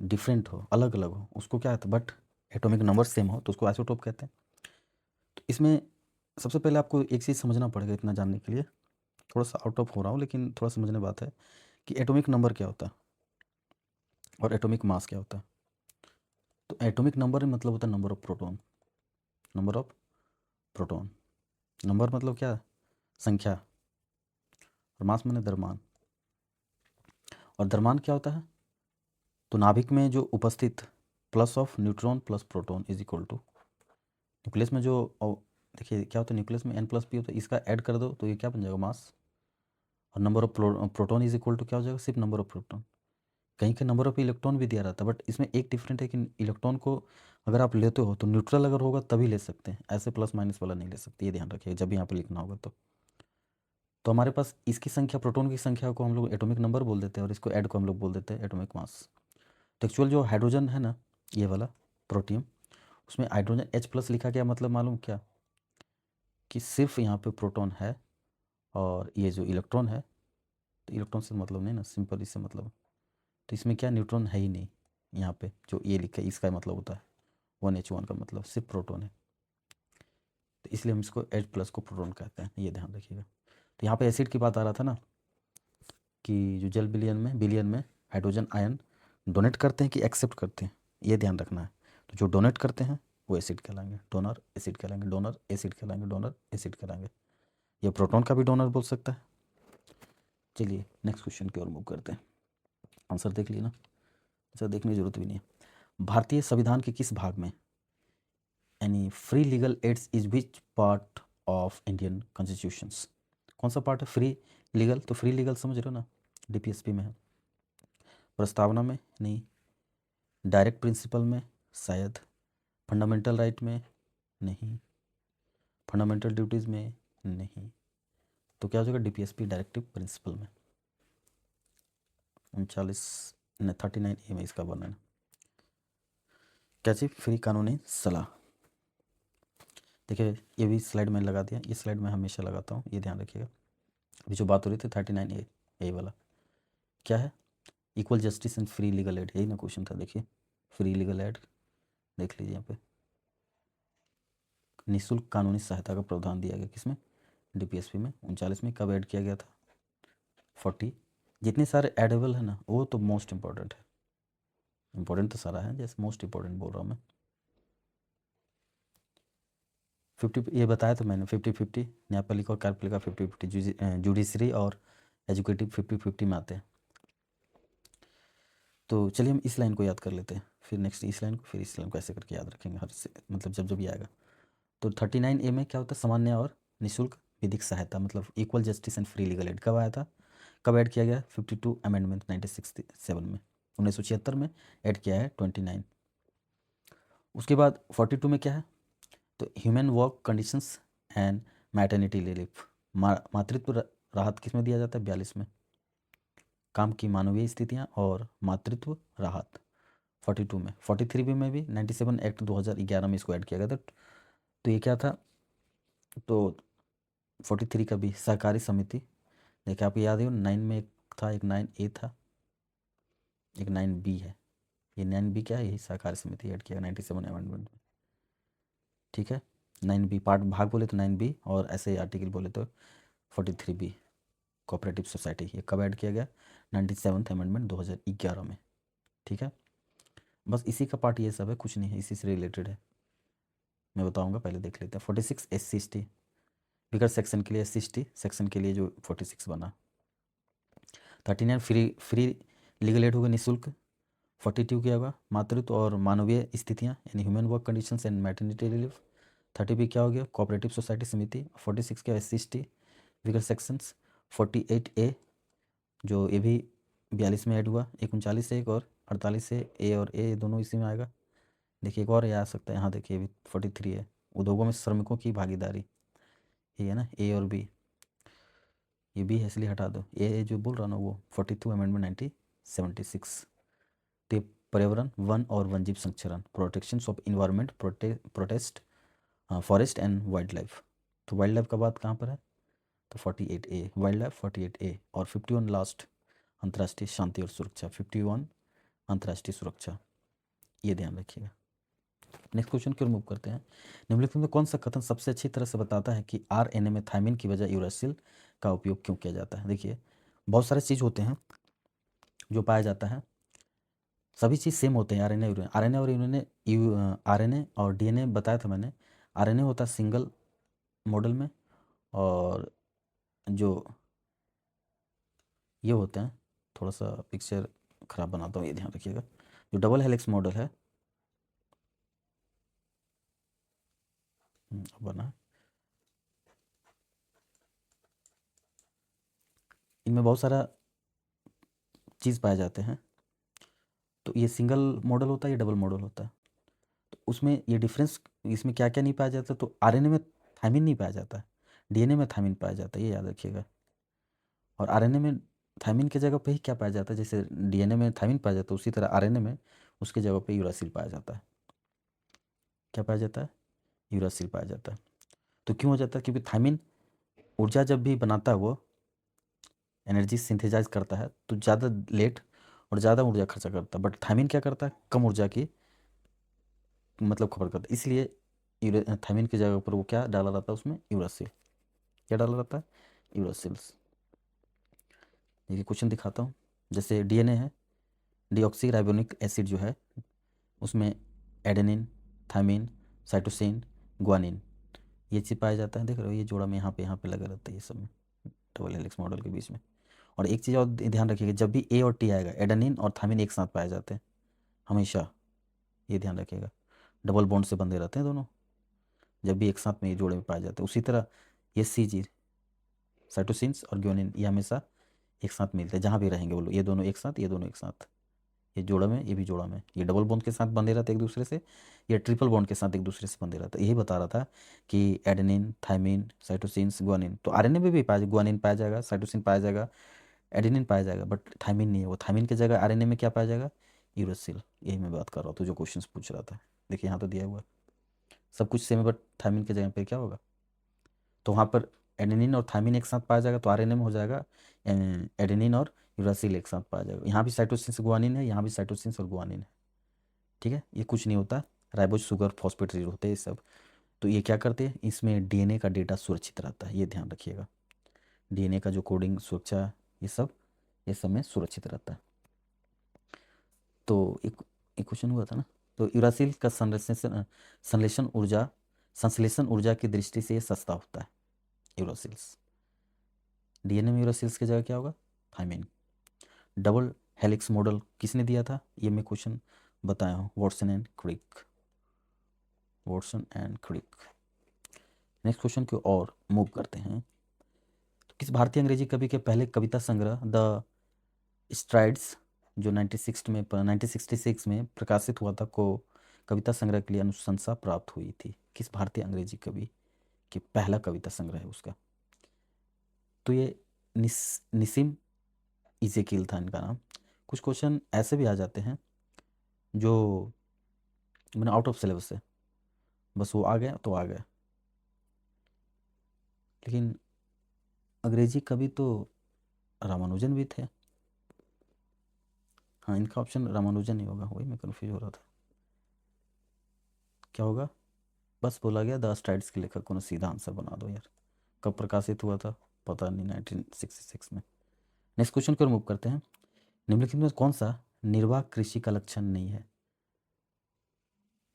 डिफरेंट हो, अलग अलग हो, उसको क्या कहते हैं, बट एटॉमिक नंबर सेम हो तो उसको आइसोटोप कहते हैं। तो इसमें सबसे पहले आपको एक चीज़ समझना पड़ेगा, इतना जानने के लिए थोड़ा सा आउट ऑफ हो रहा हूँ लेकिन थोड़ा समझने बात है, कि एटॉमिक नंबर क्या होता है और एटॉमिक मास क्या होता है। तो एटॉमिक नंबर में मतलब होता है number of proton, number of proton. Number मतलब क्या, संख्या, और मास माने द्रव्यमान। और द्रव्यमान क्या होता है, तो नाभिक में जो उपस्थित plus of neutron plus proton is equal to nucleus में जो देखिए क्या होता है, न्यूक्लियस में n प्लस पी होता है, इसका ऐड कर दो तो ये क्या बन जाएगा, मास। और number of proton is equal to क्या हो जाएगा, सिर्फ नंबर ऑफ प्रोटॉन। कहीं के नंबर ऑफ इलेक्ट्रॉन भी दिया रहता है, बट इसमें एक डिफरेंट है कि इलेक्ट्रॉन को अगर आप लेते हो तो न्यूट्रल अगर होगा तभी ले सकते हैं, ऐसे प्लस माइनस वाला नहीं ले सकते, ये ध्यान रखिएगा जब यहाँ पर लिखना होगा तो हमारे पास इसकी संख्या, प्रोटॉन की संख्या को हम लोग एटॉमिक नंबर बोल देते हैं, और इसको ऐड को हम लोग बोल देते हैं एटॉमिक मास। तो एक्चुअल जो हाइड्रोजन है ना, ये वाला प्रोटियम, उसमें हाइड्रोजन H प्लस लिखा गया, मतलब मालूम क्या, कि सिर्फ यहाँ पे प्रोटॉन है और ये जो इलेक्ट्रॉन है, तो इलेक्ट्रॉन से मतलब नहीं ना, सिंपल इससे मतलब। तो इसमें क्या, न्यूट्रॉन है ही नहीं, यहाँ पे जो ये लिखा है इसका मतलब होता है 1H1 का मतलब सिर्फ प्रोटॉन है। तो इसलिए हम इसको H प्लस को प्रोटॉन कहते हैं, ये ध्यान रखिएगा। तो यहाँ पे एसिड की बात आ रहा था ना, कि जो जल बिलियन में हाइड्रोजन आयन डोनेट करते हैं कि एक्सेप्ट करते हैं, ये ध्यान रखना है। तो जो डोनेट करते हैं वो एसिड कहलाएंगे, डोनर एसिड कहलाएंगे, डोनर एसिड कहलाएंगे, डोनर एसिड कहलाएंगे। ये प्रोटॉन का भी डोनर बोल सकता है। चलिए नेक्स्ट क्वेश्चन की ओर मूव करते हैं। आंसर देख लिए ना, अच्छा देखने की जरूरत भी नहीं है। भारतीय संविधान के किस भाग में, यानी free legal aids is which part of Indian constitutions. कौन सा पार्ट है? Free legal. तो फ्री लीगल समझ रहे हो ना, डीपीएसपी में है। प्रस्तावना में नहीं, डायरेक्ट प्रिंसिपल में शायद, फंडामेंटल राइट में नहीं, फंडामेंटल ड्यूटीज़ में नहीं। तो क्या हो जाएगा? डीपीएसपी डायरेक्टिव प्रिंसिपल में। 39A में इसका वर्णन। क्या चीज़? फ्री कानूनी सलाह। देखिए ये भी स्लाइड में लगा दिया, ये स्लाइड में हमेशा लगाता हूँ, ये ध्यान रखिएगा। अभी जो बात हो रही थी 39A वाला क्या है? Equal justice and free legal aid, यही ना क्वेश्चन था। देखिए फ्री लीगल एड देख लीजिए यहाँ पे, निःशुल्क कानूनी सहायता का प्रावधान दिया गया किसमें? डीपीएसपी में। 39 में। कब ऐड किया गया था? 40। जितने सारे एडेबल है ना, वो तो मोस्ट इंपॉर्टेंट है। इंपॉर्टेंट तो सारा है, जैसे मोस्ट इंपॉर्टेंट बोल रहा हूँ मैं। 50 ये बताया तो मैंने, 50-50 न्यायपालिका और कार्यपालिका 50-50, जुडिशरी और एजुकेटिव 50-50 में आते हैं। तो चलिए हम इस लाइन को याद कर लेते हैं, फिर नेक्स्ट इस लाइन को, फिर इस लाइन को, ऐसे करके याद रखेंगे हर से, मतलब जब जब ये आएगा। तो 39A में क्या होता है? सामान्य और निःशुल्क विधिक सहायता, मतलब equal justice and free legal aid. कब आया था? कब ऐड किया गया? 52 अमेंडमेंट 1967 में, 1976 में ऐड किया है 29। उसके बाद 42 में क्या है? तो human work conditions and maternity relief, मातृत्व राहत किस में दिया जाता है? 42 में। काम की मानवीय स्थितियाँ और मातृत्व राहत 42 में। 43 में भी 97 एक्ट 2011 में इसको ऐड किया गया था। तो ये क्या था? तो 43 का भी सहकारी समिति, देखिए आपको याद है 9 में एक था, एक 9A था, एक 9B है। ये 9B क्या है? यही सहकारी समिति ऐड किया 97 अमेंडमेंट में। ठीक है, 9B पार्ट भाग बोले तो 9B, और ऐसे आर्टिकल बोले तो 43B कोऑपरेटिव सोसाइटी। ये कब ऐड किया गया? 97 अमेंडमेंट 2011 में। ठीक है, बस इसी का पार्ट ये सब है, कुछ नहीं है, इसी से रिलेटेड है, मैं बताऊंगा, पहले देख लेते हैं। 46 SC/ST बिगर सेक्शन के लिए, SC/ST सेक्शन के लिए जो 46 बना। 39 फ्री लीगल एड होगा, निःशुल्क। 42 क्या होगा? मातृत्व और मानवीय स्थितियाँ, यानी human work conditions and maternity relief. 30B क्या हो गया? कोऑपरेटिव सोसाइटी समिति। 46 क्या? SC/ST बिगर सेक्शंस। 48A जो ये भी 42 में ऐड हुआ, 39 से एक, और 48 से A और A दोनों इसी में आएगा। देखिए एक और ये आ सकता है यहाँ, देखिए ये भी 43 है, उद्योगों में श्रमिकों की भागीदारी, ये है ना A और B, ये भी है इसलिए हटा दो। ये जो बोल रहा ना वो 42 अमेंडमेंट 1976। तो ये पर्यावरण, वन और वन्यजीव संरक्षण, protection of environment, protest forest and wild life. तो वाइल्ड लाइफ का बात कहाँ पर है? तो 48A वाइल्ड लाइफ 48A, और 51 लास्ट अंतर्राष्ट्रीय शांति और सुरक्षा, 51 अंतर्राष्ट्रीय सुरक्षा, ये ध्यान रखिएगा। नेक्स्ट क्वेश्चन की ओर मूव करते हैं। निम्नलिखित में कौन सा कथन सबसे अच्छी तरह से बताता है कि RNA में थायमिन की बजाय यूरासिल का उपयोग क्यों किया जाता है? देखिए बहुत सारे चीज़ होते हैं जो पाया जाता है, सभी चीज़ सेम होते हैं। आरएनए और आरएनए और डीएनए बताया था मैंने। आरएनए होता है सिंगल मॉडल में, और जो ये होते हैं, थोड़ा सा पिक्चर खराब बनाता हूँ, ये ध्यान रखिएगा। जो डबल हेलिक्स मॉडल है बना, इनमें बहुत सारा चीज़ पाए जाते हैं। तो ये सिंगल मॉडल होता है, ये डबल मॉडल होता है। तो उसमें ये डिफरेंस, इसमें क्या क्या नहीं पाया जाता? तो आरएनए में थायमिन नहीं पाया जाता है, डीएनए में थायमिन पाया जाता है, ये याद रखिएगा। और आरएनए में थायमिन की जगह पे ही क्या पाया जाता है? जैसे डीएनए में थायमिन पाया जाता है, उसी तरह आरएनए में उसकी जगह पे यूरासिल पाया जाता है। क्या पाया जाता है? यूरासिल पाया जाता है। तो क्यों हो जाता है? क्योंकि थायमिन ऊर्जा जब भी बनाता है, वो एनर्जी सिंथेसाइज करता है, तो ज़्यादा लेट और ज़्यादा ऊर्जा खर्चा करता है। बट थायमिन क्या करता है? कम ऊर्जा की मतलब खबर करता है, इसलिए थायमिन की जगह पर वो क्या डाला जाता है उसमें? यूरासिल। क्या डाला जाता है? यूरासिल्स। देखिए क्वेश्चन दिखाता हूँ। जैसे डीएनए है, डीऑक्सी राइबोनिक एसिड जो है, उसमें एडेनिन, थायमिन, साइटोसिन, ग्वानिन, ये चीज़ पाया जाता है। देख रहे हो ये जोड़ा में यहाँ पे लगा रहता है, ये सब में डबल हेलिक्स मॉडल के बीच में। और एक चीज़ और ध्यान रखिएगा, जब भी ए और टी आएगा, एडेनिन और थायमिन एक साथ पाए जाते हैं हमेशा, ये ध्यान रखिएगा। डबल बॉन्ड से बंधे रहते हैं दोनों। जब भी एक साथ में ये जोड़े में पाए जाते हैं। उसी तरह ये CG साइटोसिन्स और ग्वानिन ये हमेशा एक साथ मिलते हैं, जहाँ भी रहेंगे वो लोग, ये दोनों एक साथ, ये दोनों एक साथ, ये जोड़ा में, ये भी जोड़ा में, ये डबल बॉन्ड के साथ बंधे रहते एक दूसरे से, ये ट्रिपल बॉन्ड के साथ एक दूसरे से बंधे रहते। यही बता रहा था कि एडेनिन, थाइमिन, साइटोसिन्स, ग्वानिन, तो RNA में भी पाया, ग्वानिन पाया जाएगा, साइटोसिन पाया जाएगा, एडेनिन पाया जाएगा, बट थाइमिन नहीं है। वो थाइमिन की जगह RNA में क्या पाया जाएगा? यूरासिल। यही मैं बात कर रहा हूँ, तो जो क्वेश्चन पूछ रहा था, देखिए यहाँ तो दिया हुआ है, सब कुछ सेम है, बट थाइमिन की जगह पे क्या होगा? तो वहाँ पर एडेनिन और थाइमिन एक साथ पाया जाएगा, तो RNA में हो जाएगा एडेनिन और यूरासिल एक साथ पाया जाएगा। यहाँ भी साइटोसिन से गुआनिन है, यहाँ भी साइटोसिन और गुआनिन है। ठीक है, ये कुछ नहीं होता, राइबोज शुगर फॉस्फेट होते हैं ये सब। तो ये क्या करते हैं, इसमें DNA का डेटा सुरक्षित रहता है, ये ध्यान रखिएगा। DNA का जो कोडिंग सुरक्षा, ये सब में सुरक्षित रहता है। तो एक क्वेश्चन हुआ था ना, तो यूरासिल का संश्लेषण ऊर्जा की दृष्टि से ये सस्ता होता है, यूरासिल्स। DNA में यूरासिल्स की जगह क्या होगा? थाइमिन। डबल हेलिक्स मॉडल किसने दिया था? ये मैं क्वेश्चन बताया हूँ, Watson and Crick. Next question की ओर मूव करते हैं। तो किस भारतीय अंग्रेजी कवि के पहले कविता संग्रह द स्ट्राइड्स, जो 1966 में प्रकाशित हुआ था, को कविता संग्रह के लिए अनुशंसा प्राप्त हुई थी? किस भारतीय अंग्रेजी कवि के पहला कविता संग्रह है उसका? तो ये निसिम इज़ेकिएल था इनका नाम। कुछ क्वेश्चन ऐसे भी आ जाते हैं जो मैंने आउट ऑफ सिलेबस है, बस वो आ गए तो आ गए। लेकिन अंग्रेजी कवि तो रामानुजन भी थे। हाँ, इनका ऑप्शन रामानुजन ही होगा, वही मैं कन्फ्यूज हो रहा था। क्या होगा? बस बोला गया द स्ट्राइड्स के लेखक को ना, सीधा आंसर बना दो यार। कब प्रकाशित हुआ था? पता नहीं, 1966 में। नेक्स्ट क्वेश्चन की ओर मूव करते हैं। निम्नलिखित में कौन सा निर्वाह कृषि का लक्षण नहीं है?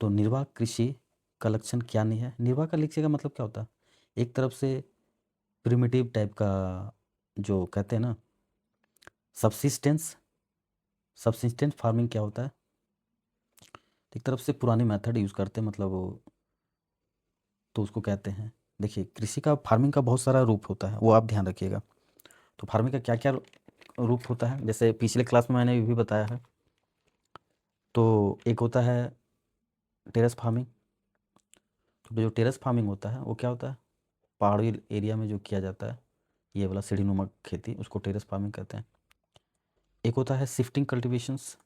तो निर्वाह कृषि का लक्षण क्या नहीं है? निर्वाह का लिखिए का मतलब क्या होता है? एक तरफ से प्रिमिटिव टाइप का, जो कहते हैं ना सबसिस्टेंस फार्मिंग क्या होता है? एक तरफ से पुरानी मेथड यूज़ करते हैं, मतलब वो, तो उसको कहते हैं, देखिए कृषि का, फार्मिंग का बहुत सारा रूप होता है, वो आप ध्यान रखिएगा। तो फार्मिंग का क्या क्या रूप होता है, जैसे पिछले क्लास में मैंने भी बताया है। तो एक होता है टेरेस फार्मिंग। तो जो टेरेस फार्मिंग होता है वो क्या होता है? पहाड़ी एरिया में जो किया जाता है, ये वाला सीढ़ीनुमा खेती, उसको टेरेस फार्मिंग कहते हैं। एक होता है शिफ्टिंग कल्टीवेशंस,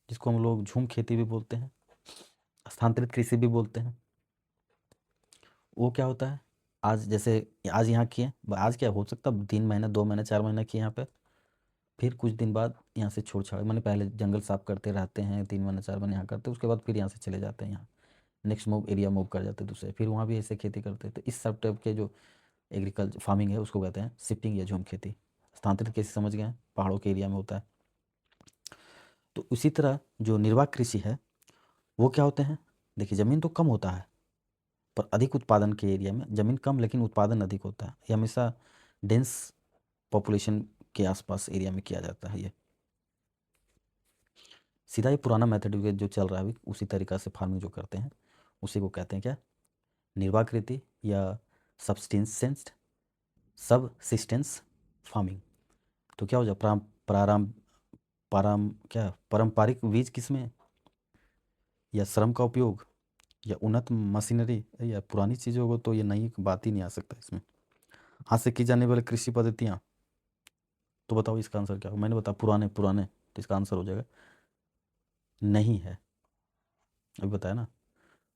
जिसको हम लोग झूम खेती भी बोलते हैं, स्थानांतरित कृषि भी बोलते हैं। वो क्या होता है? आज जैसे आज यहाँ किए, आज क्या हो सकता है 3 महीने 2 महीने 4 महीने किए यहाँ पे, फिर कुछ दिन बाद यहाँ से छोड़ छाड़, मैंने पहले जंगल साफ करते रहते हैं 3 महीने 4 महीने यहाँ करते हैं, उसके बाद फिर यहाँ से चले जाते हैं, यहाँ नेक्स्ट एरिया मूव कर जाते हैं दूसरे, फिर वहाँ भी ऐसे खेती करते हैं। तो इस सब टाइप के जो एग्रीकल्चर फार्मिंग है उसको कहते हैं शिफ्टिंग या झूम खेती। स्थानांतरित कृषि समझ गए हैं, पहाड़ों के एरिया में होता है। तो उसी तरह जो निर्वाह कृषि है वो क्या होते हैं? देखिए ज़मीन तो कम होता है, पर अधिक उत्पादन के एरिया में ज़मीन कम लेकिन उत्पादन अधिक होता है। ये हमेशा डेंस पॉपुलेशन के आसपास एरिया में किया जाता है। ये सीधा ही पुराना मेथड जो चल रहा है अभी, उसी तरीक़ा से फार्मिंग जो करते हैं उसी को कहते हैं क्या? निर्वाह कृषि या सबसिस्टेंस फार्मिंग। तो क्या हो जाए, पारंपरिक बीज किसमें, या श्रम का उपयोग, या उन्नत मशीनरी, या पुरानी चीज़ों को, तो ये नई बात ही नहीं आ सकता इसमें। हाथ से की जाने वाली कृषि पद्धतियाँ, तो बताओ इसका आंसर क्या होगा? मैंने बताया पुराने पुराने, तो इसका आंसर हो जाएगा नहीं है, अभी बताया ना।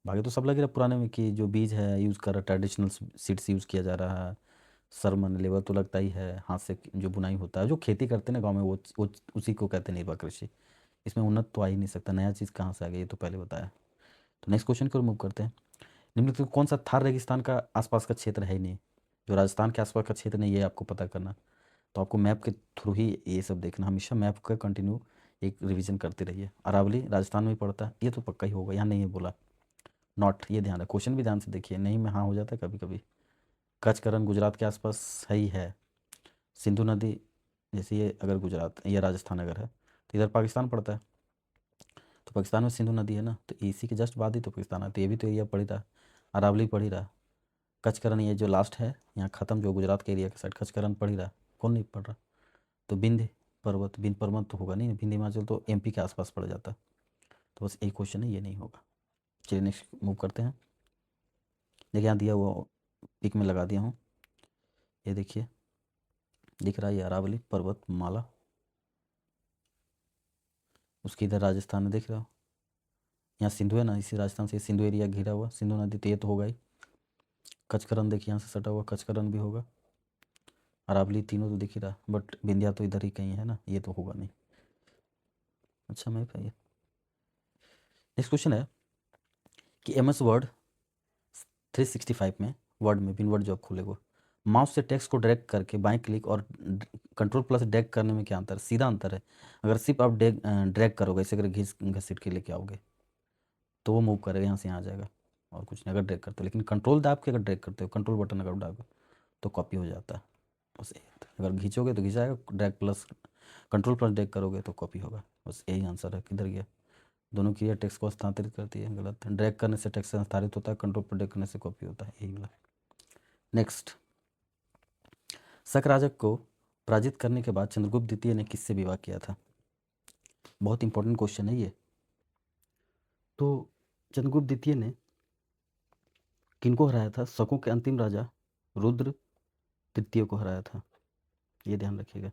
बाकी तो सब लग रहा है पुराने में, कि जो बीज है यूज़ कर रहा है, ट्रेडिशनल सीड्स यूज़ किया जा रहा है, श्रम लेबर तो लगता ही है, हाथ से जो बुनाई होता है, जो खेती करते हैं ना गाँव में, वो उसी को कहते हैं निर्वाह कृषि। इसमें उन्नत तो आ ही नहीं सकता, नया चीज़ कहाँ से आ गया, ये तो पहले बताया। तो नेक्स्ट क्वेश्चन को मूव करते हैं। निम्नलिखित कौन सा थार रेगिस्तान का आसपास का क्षेत्र है ही नहीं, जो राजस्थान के आसपास का क्षेत्र नहीं, ये आपको पता करना। तो आपको मैप के थ्रू ही ये सब देखना, हमेशा मैप का कंटिन्यू एक रिवीजन करते रहिए। अरावली राजस्थान में ही पड़ता है, ये तो पक्का ही होगा, यहाँ नहीं है बोला, नॉट, ये ध्यान है, क्वेश्चन भी ध्यान से देखिए, नहीं में हाँ हो जाता है कभी कभी। कच्छ करण गुजरात के आसपास है ही है। सिंधु नदी, जैसे ये अगर गुजरात या राजस्थान अगर है, तो इधर पाकिस्तान पड़ता है। तो पाकिस्तान में सिंधु नदी है ना, तो इसी के जस्ट बाद ही तो पाकिस्तान है, तो ये भी तो एरिया पड़ ही रहा, अरावली पड़ ही रहा, कचकरन ये जो लास्ट है यहाँ ख़त्म, जो गुजरात के एरिया के साइड कचकरन पड़ ही रहा, कौन नहीं पड़ रहा। तो विंध्य पर्वत तो होगा नहीं, विंध्य हिमाचल तो एमपी के आसपास पड़ जाता। तो बस एक क्वेश्चन है, ये नहीं होगा। चलिए नेक्स्ट मूव करते हैं। देखिए यहाँ दिया हुआ पिक में लगा दिया हूँ, ये देखिए दिख रहा है, ये अरावली पर्वत माला, उसकी इधर राजस्थान में देख रहा हो, यहाँ सिंधु है ना, इसी राजस्थान से सिंधु एरिया घिरा हुआ, सिंधु नदी तो ये तो होगा ही। कचकरन देखिए यहाँ से सटा हुआ, कचकरन भी होगा, अरावली, तीनों तो दिख ही रहा, बट विंध्या तो इधर ही कहीं है ना, ये तो होगा नहीं। अच्छा मैं पाइए। नेक्स्ट क्वेश्चन है कि एमएस वर्ड 365 में वर्ड में विनवर्ड जब खोलेगा, माउस से टेक्स्ट को ड्रैग करके बाएं क्लिक और कंट्रोल प्लस ड्रैग करने में क्या अंतर है? सीधा अंतर है। अगर सिर्फ आप ड्रैग करोगे, ऐसे अगर घसीट के लेके आओगे तो वो मूव करेगा, यहाँ से यहाँ आ जाएगा और कुछ नहीं, अगर ड्रैग करते हो। लेकिन कंट्रोल दाब के अगर ड्रैग करते हो, कंट्रोल बटन अगर दाबो तो कॉपी हो जाता है। बस यही होता है, अगर खींचोगे तो खींचाएगा, drag plus control plus drag करोगे तो कॉपी होगा। बस यही आंसर है। किधर गया? दोनों क्रिया टेक्स्ट को स्थानांतरित करती है, गलत है। ड्रैग करने से टेक्स्ट स्थानांतरित होता है, कंट्रोल पर ड्रैग करने से कॉपी होता है, यही वाला। नेक्स्ट, शक राजक को पराजित करने के बाद चंद्रगुप्त द्वितीय ने किससे विवाह किया था? बहुत इंपॉर्टेंट क्वेश्चन है ये। तो चंद्रगुप्त द्वितीय ने किनको हराया था? शकों के अंतिम राजा रुद्र तृतीय को हराया था, ये ध्यान रखिएगा।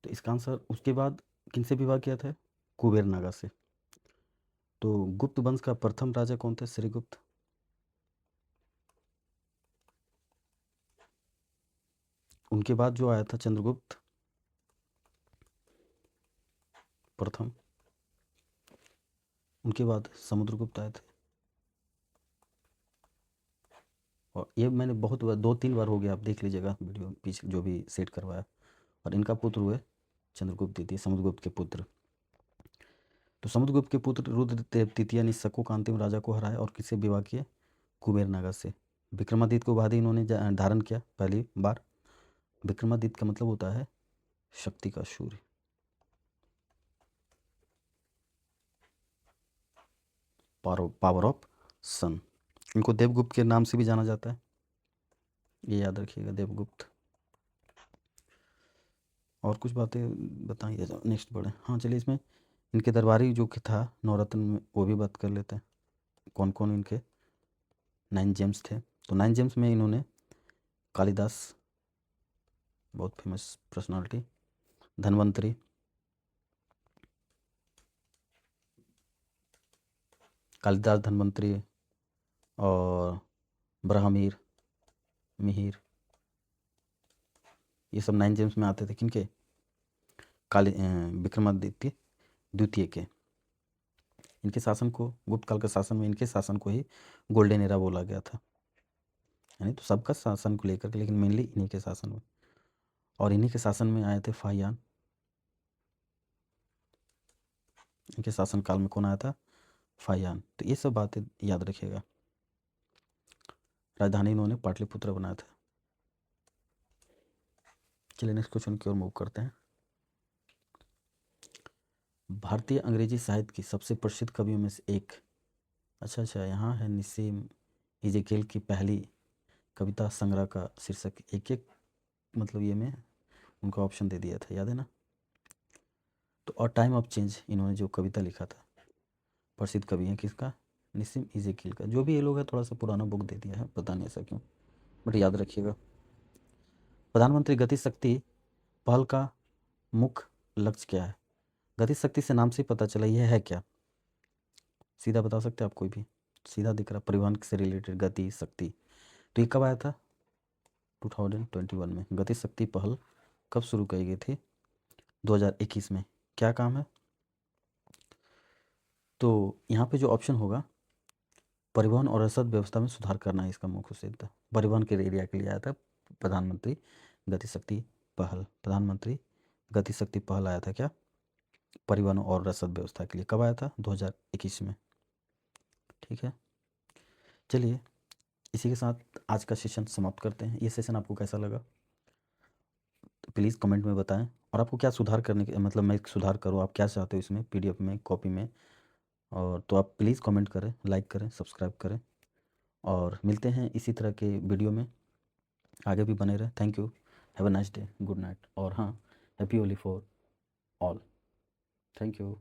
तो इसका आंसर, उसके बाद किनसे विवाह किया था? कुबेर नागा से। तो गुप्त वंश का प्रथम राजा कौन थे? श्रीगुप्त। उनके बाद जो आया था चंद्रगुप्त प्रथम, उनके बाद समुद्रगुप्त आए थे। और ये मैंने बहुत बार, 2-3 बार हो गया, आप देख लीजिएगा वीडियो पीछे जो भी सेट करवाया। और इनका पुत्र हुए चंद्रगुप्त द्वितीय, समुद्रगुप्त के पुत्र। तो समुद्रगुप्त के पुत्र रुद्रदेव तृतीय ने शकों का अंतिम राजा को हराया और किससे विवाह किए? कुबेर नागा से। विक्रमादित्य को उपाधि इन्होंने धारण किया पहली बार। विक्रमादित्य का मतलब होता है शक्ति का सूर्य, पावर ऑफ सन। इनको देवगुप्त के नाम से भी जाना जाता है, ये याद रखिएगा, देवगुप्त। और कुछ बातें बताइए, नेक्स्ट बढ़े। हाँ चलिए, इसमें इनके दरबारी जो कि था नवरत्न में, वो भी बात कर लेते हैं, कौन कौन इनके 9 जेम्स थे। तो 9 जेम्स में इन्होंने कालिदास, बहुत फेमस पर्सनालिटी, धन्वंतरी, कालिदास, धन्वंतरी और ब्राह्मीर, मिहिर, ये सब 9 जेम्स में आते थे। किनके? विक्रमादित्य द्वितीय के। इनके शासन को, गुप्त काल के शासन में इनके शासन को ही गोल्डन एरा बोला गया था, यानी तो सबका शासन को लेकर के, लेकिन मेनली इन्हीं के शासन में। और इन्हीं के शासन में आए थे फाहियान। इनके शासन काल में कौन आया था? फाहियान। तो ये सब बातें याद रखिएगा। राजधानी इन्होंने पाटलिपुत्र बनाया था। चलिए नेक्स्ट क्वेश्चन की ओर मूव करते हैं। भारतीय अंग्रेजी साहित्य की सबसे प्रसिद्ध कवियों में से एक। अच्छा, यहाँ है निसीम इजेकेल की पहली कविता संग्रह का शीर्षक। एक मतलब ये में उनका ऑप्शन दे दिया था, याद है ना। तो और टाइम ऑफ चेंज इन्होंने जो कविता लिखा था, प्रसिद्ध कवि हैं किसका? निसीम इजेकेल का। जो भी ये लोग है, थोड़ा सा पुराना बुक दे दिया है, पता नहीं ऐसा क्यों, बट याद रखिएगा। प्रधानमंत्री गति शक्ति पहल का मुख्य लक्ष्य क्या है? गति शक्ति से नाम से ही पता चला, यह है क्या? सीधा बता सकते हैं आप, कोई भी सीधा दिख रहा, परिवहन से रिलेटेड गति शक्ति। तो ये कब आया था? 2021 में। गति शक्ति पहल कब शुरू की गई थी? 2021 में। क्या काम है? तो यहाँ पे जो ऑप्शन होगा, परिवहन और रसद व्यवस्था में सुधार करना है इसका मुख्य उद्देश्य। परिवहन के एरिया के लिए आया था प्रधानमंत्री गति शक्ति पहल। प्रधानमंत्री गति शक्ति पहल आया था क्या? परिवहन और रसद व्यवस्था के लिए। कब आया था? 2021 में। ठीक है, चलिए इसी के साथ आज का सेशन समाप्त करते हैं। ये सेशन आपको कैसा लगा? प्लीज़ कमेंट में बताएं, और आपको क्या सुधार करने के मतलब मैं सुधार करूँ, आप क्या चाहते हो इसमें पीडीएफ में, कॉपी में, और तो आप प्लीज़ कमेंट करें, लाइक करें, सब्सक्राइब करें, और मिलते हैं इसी तरह के वीडियो में, आगे भी बने रहें। Thank you, have a nice day, good night, और हाँ, happy Holi for all. Thank you.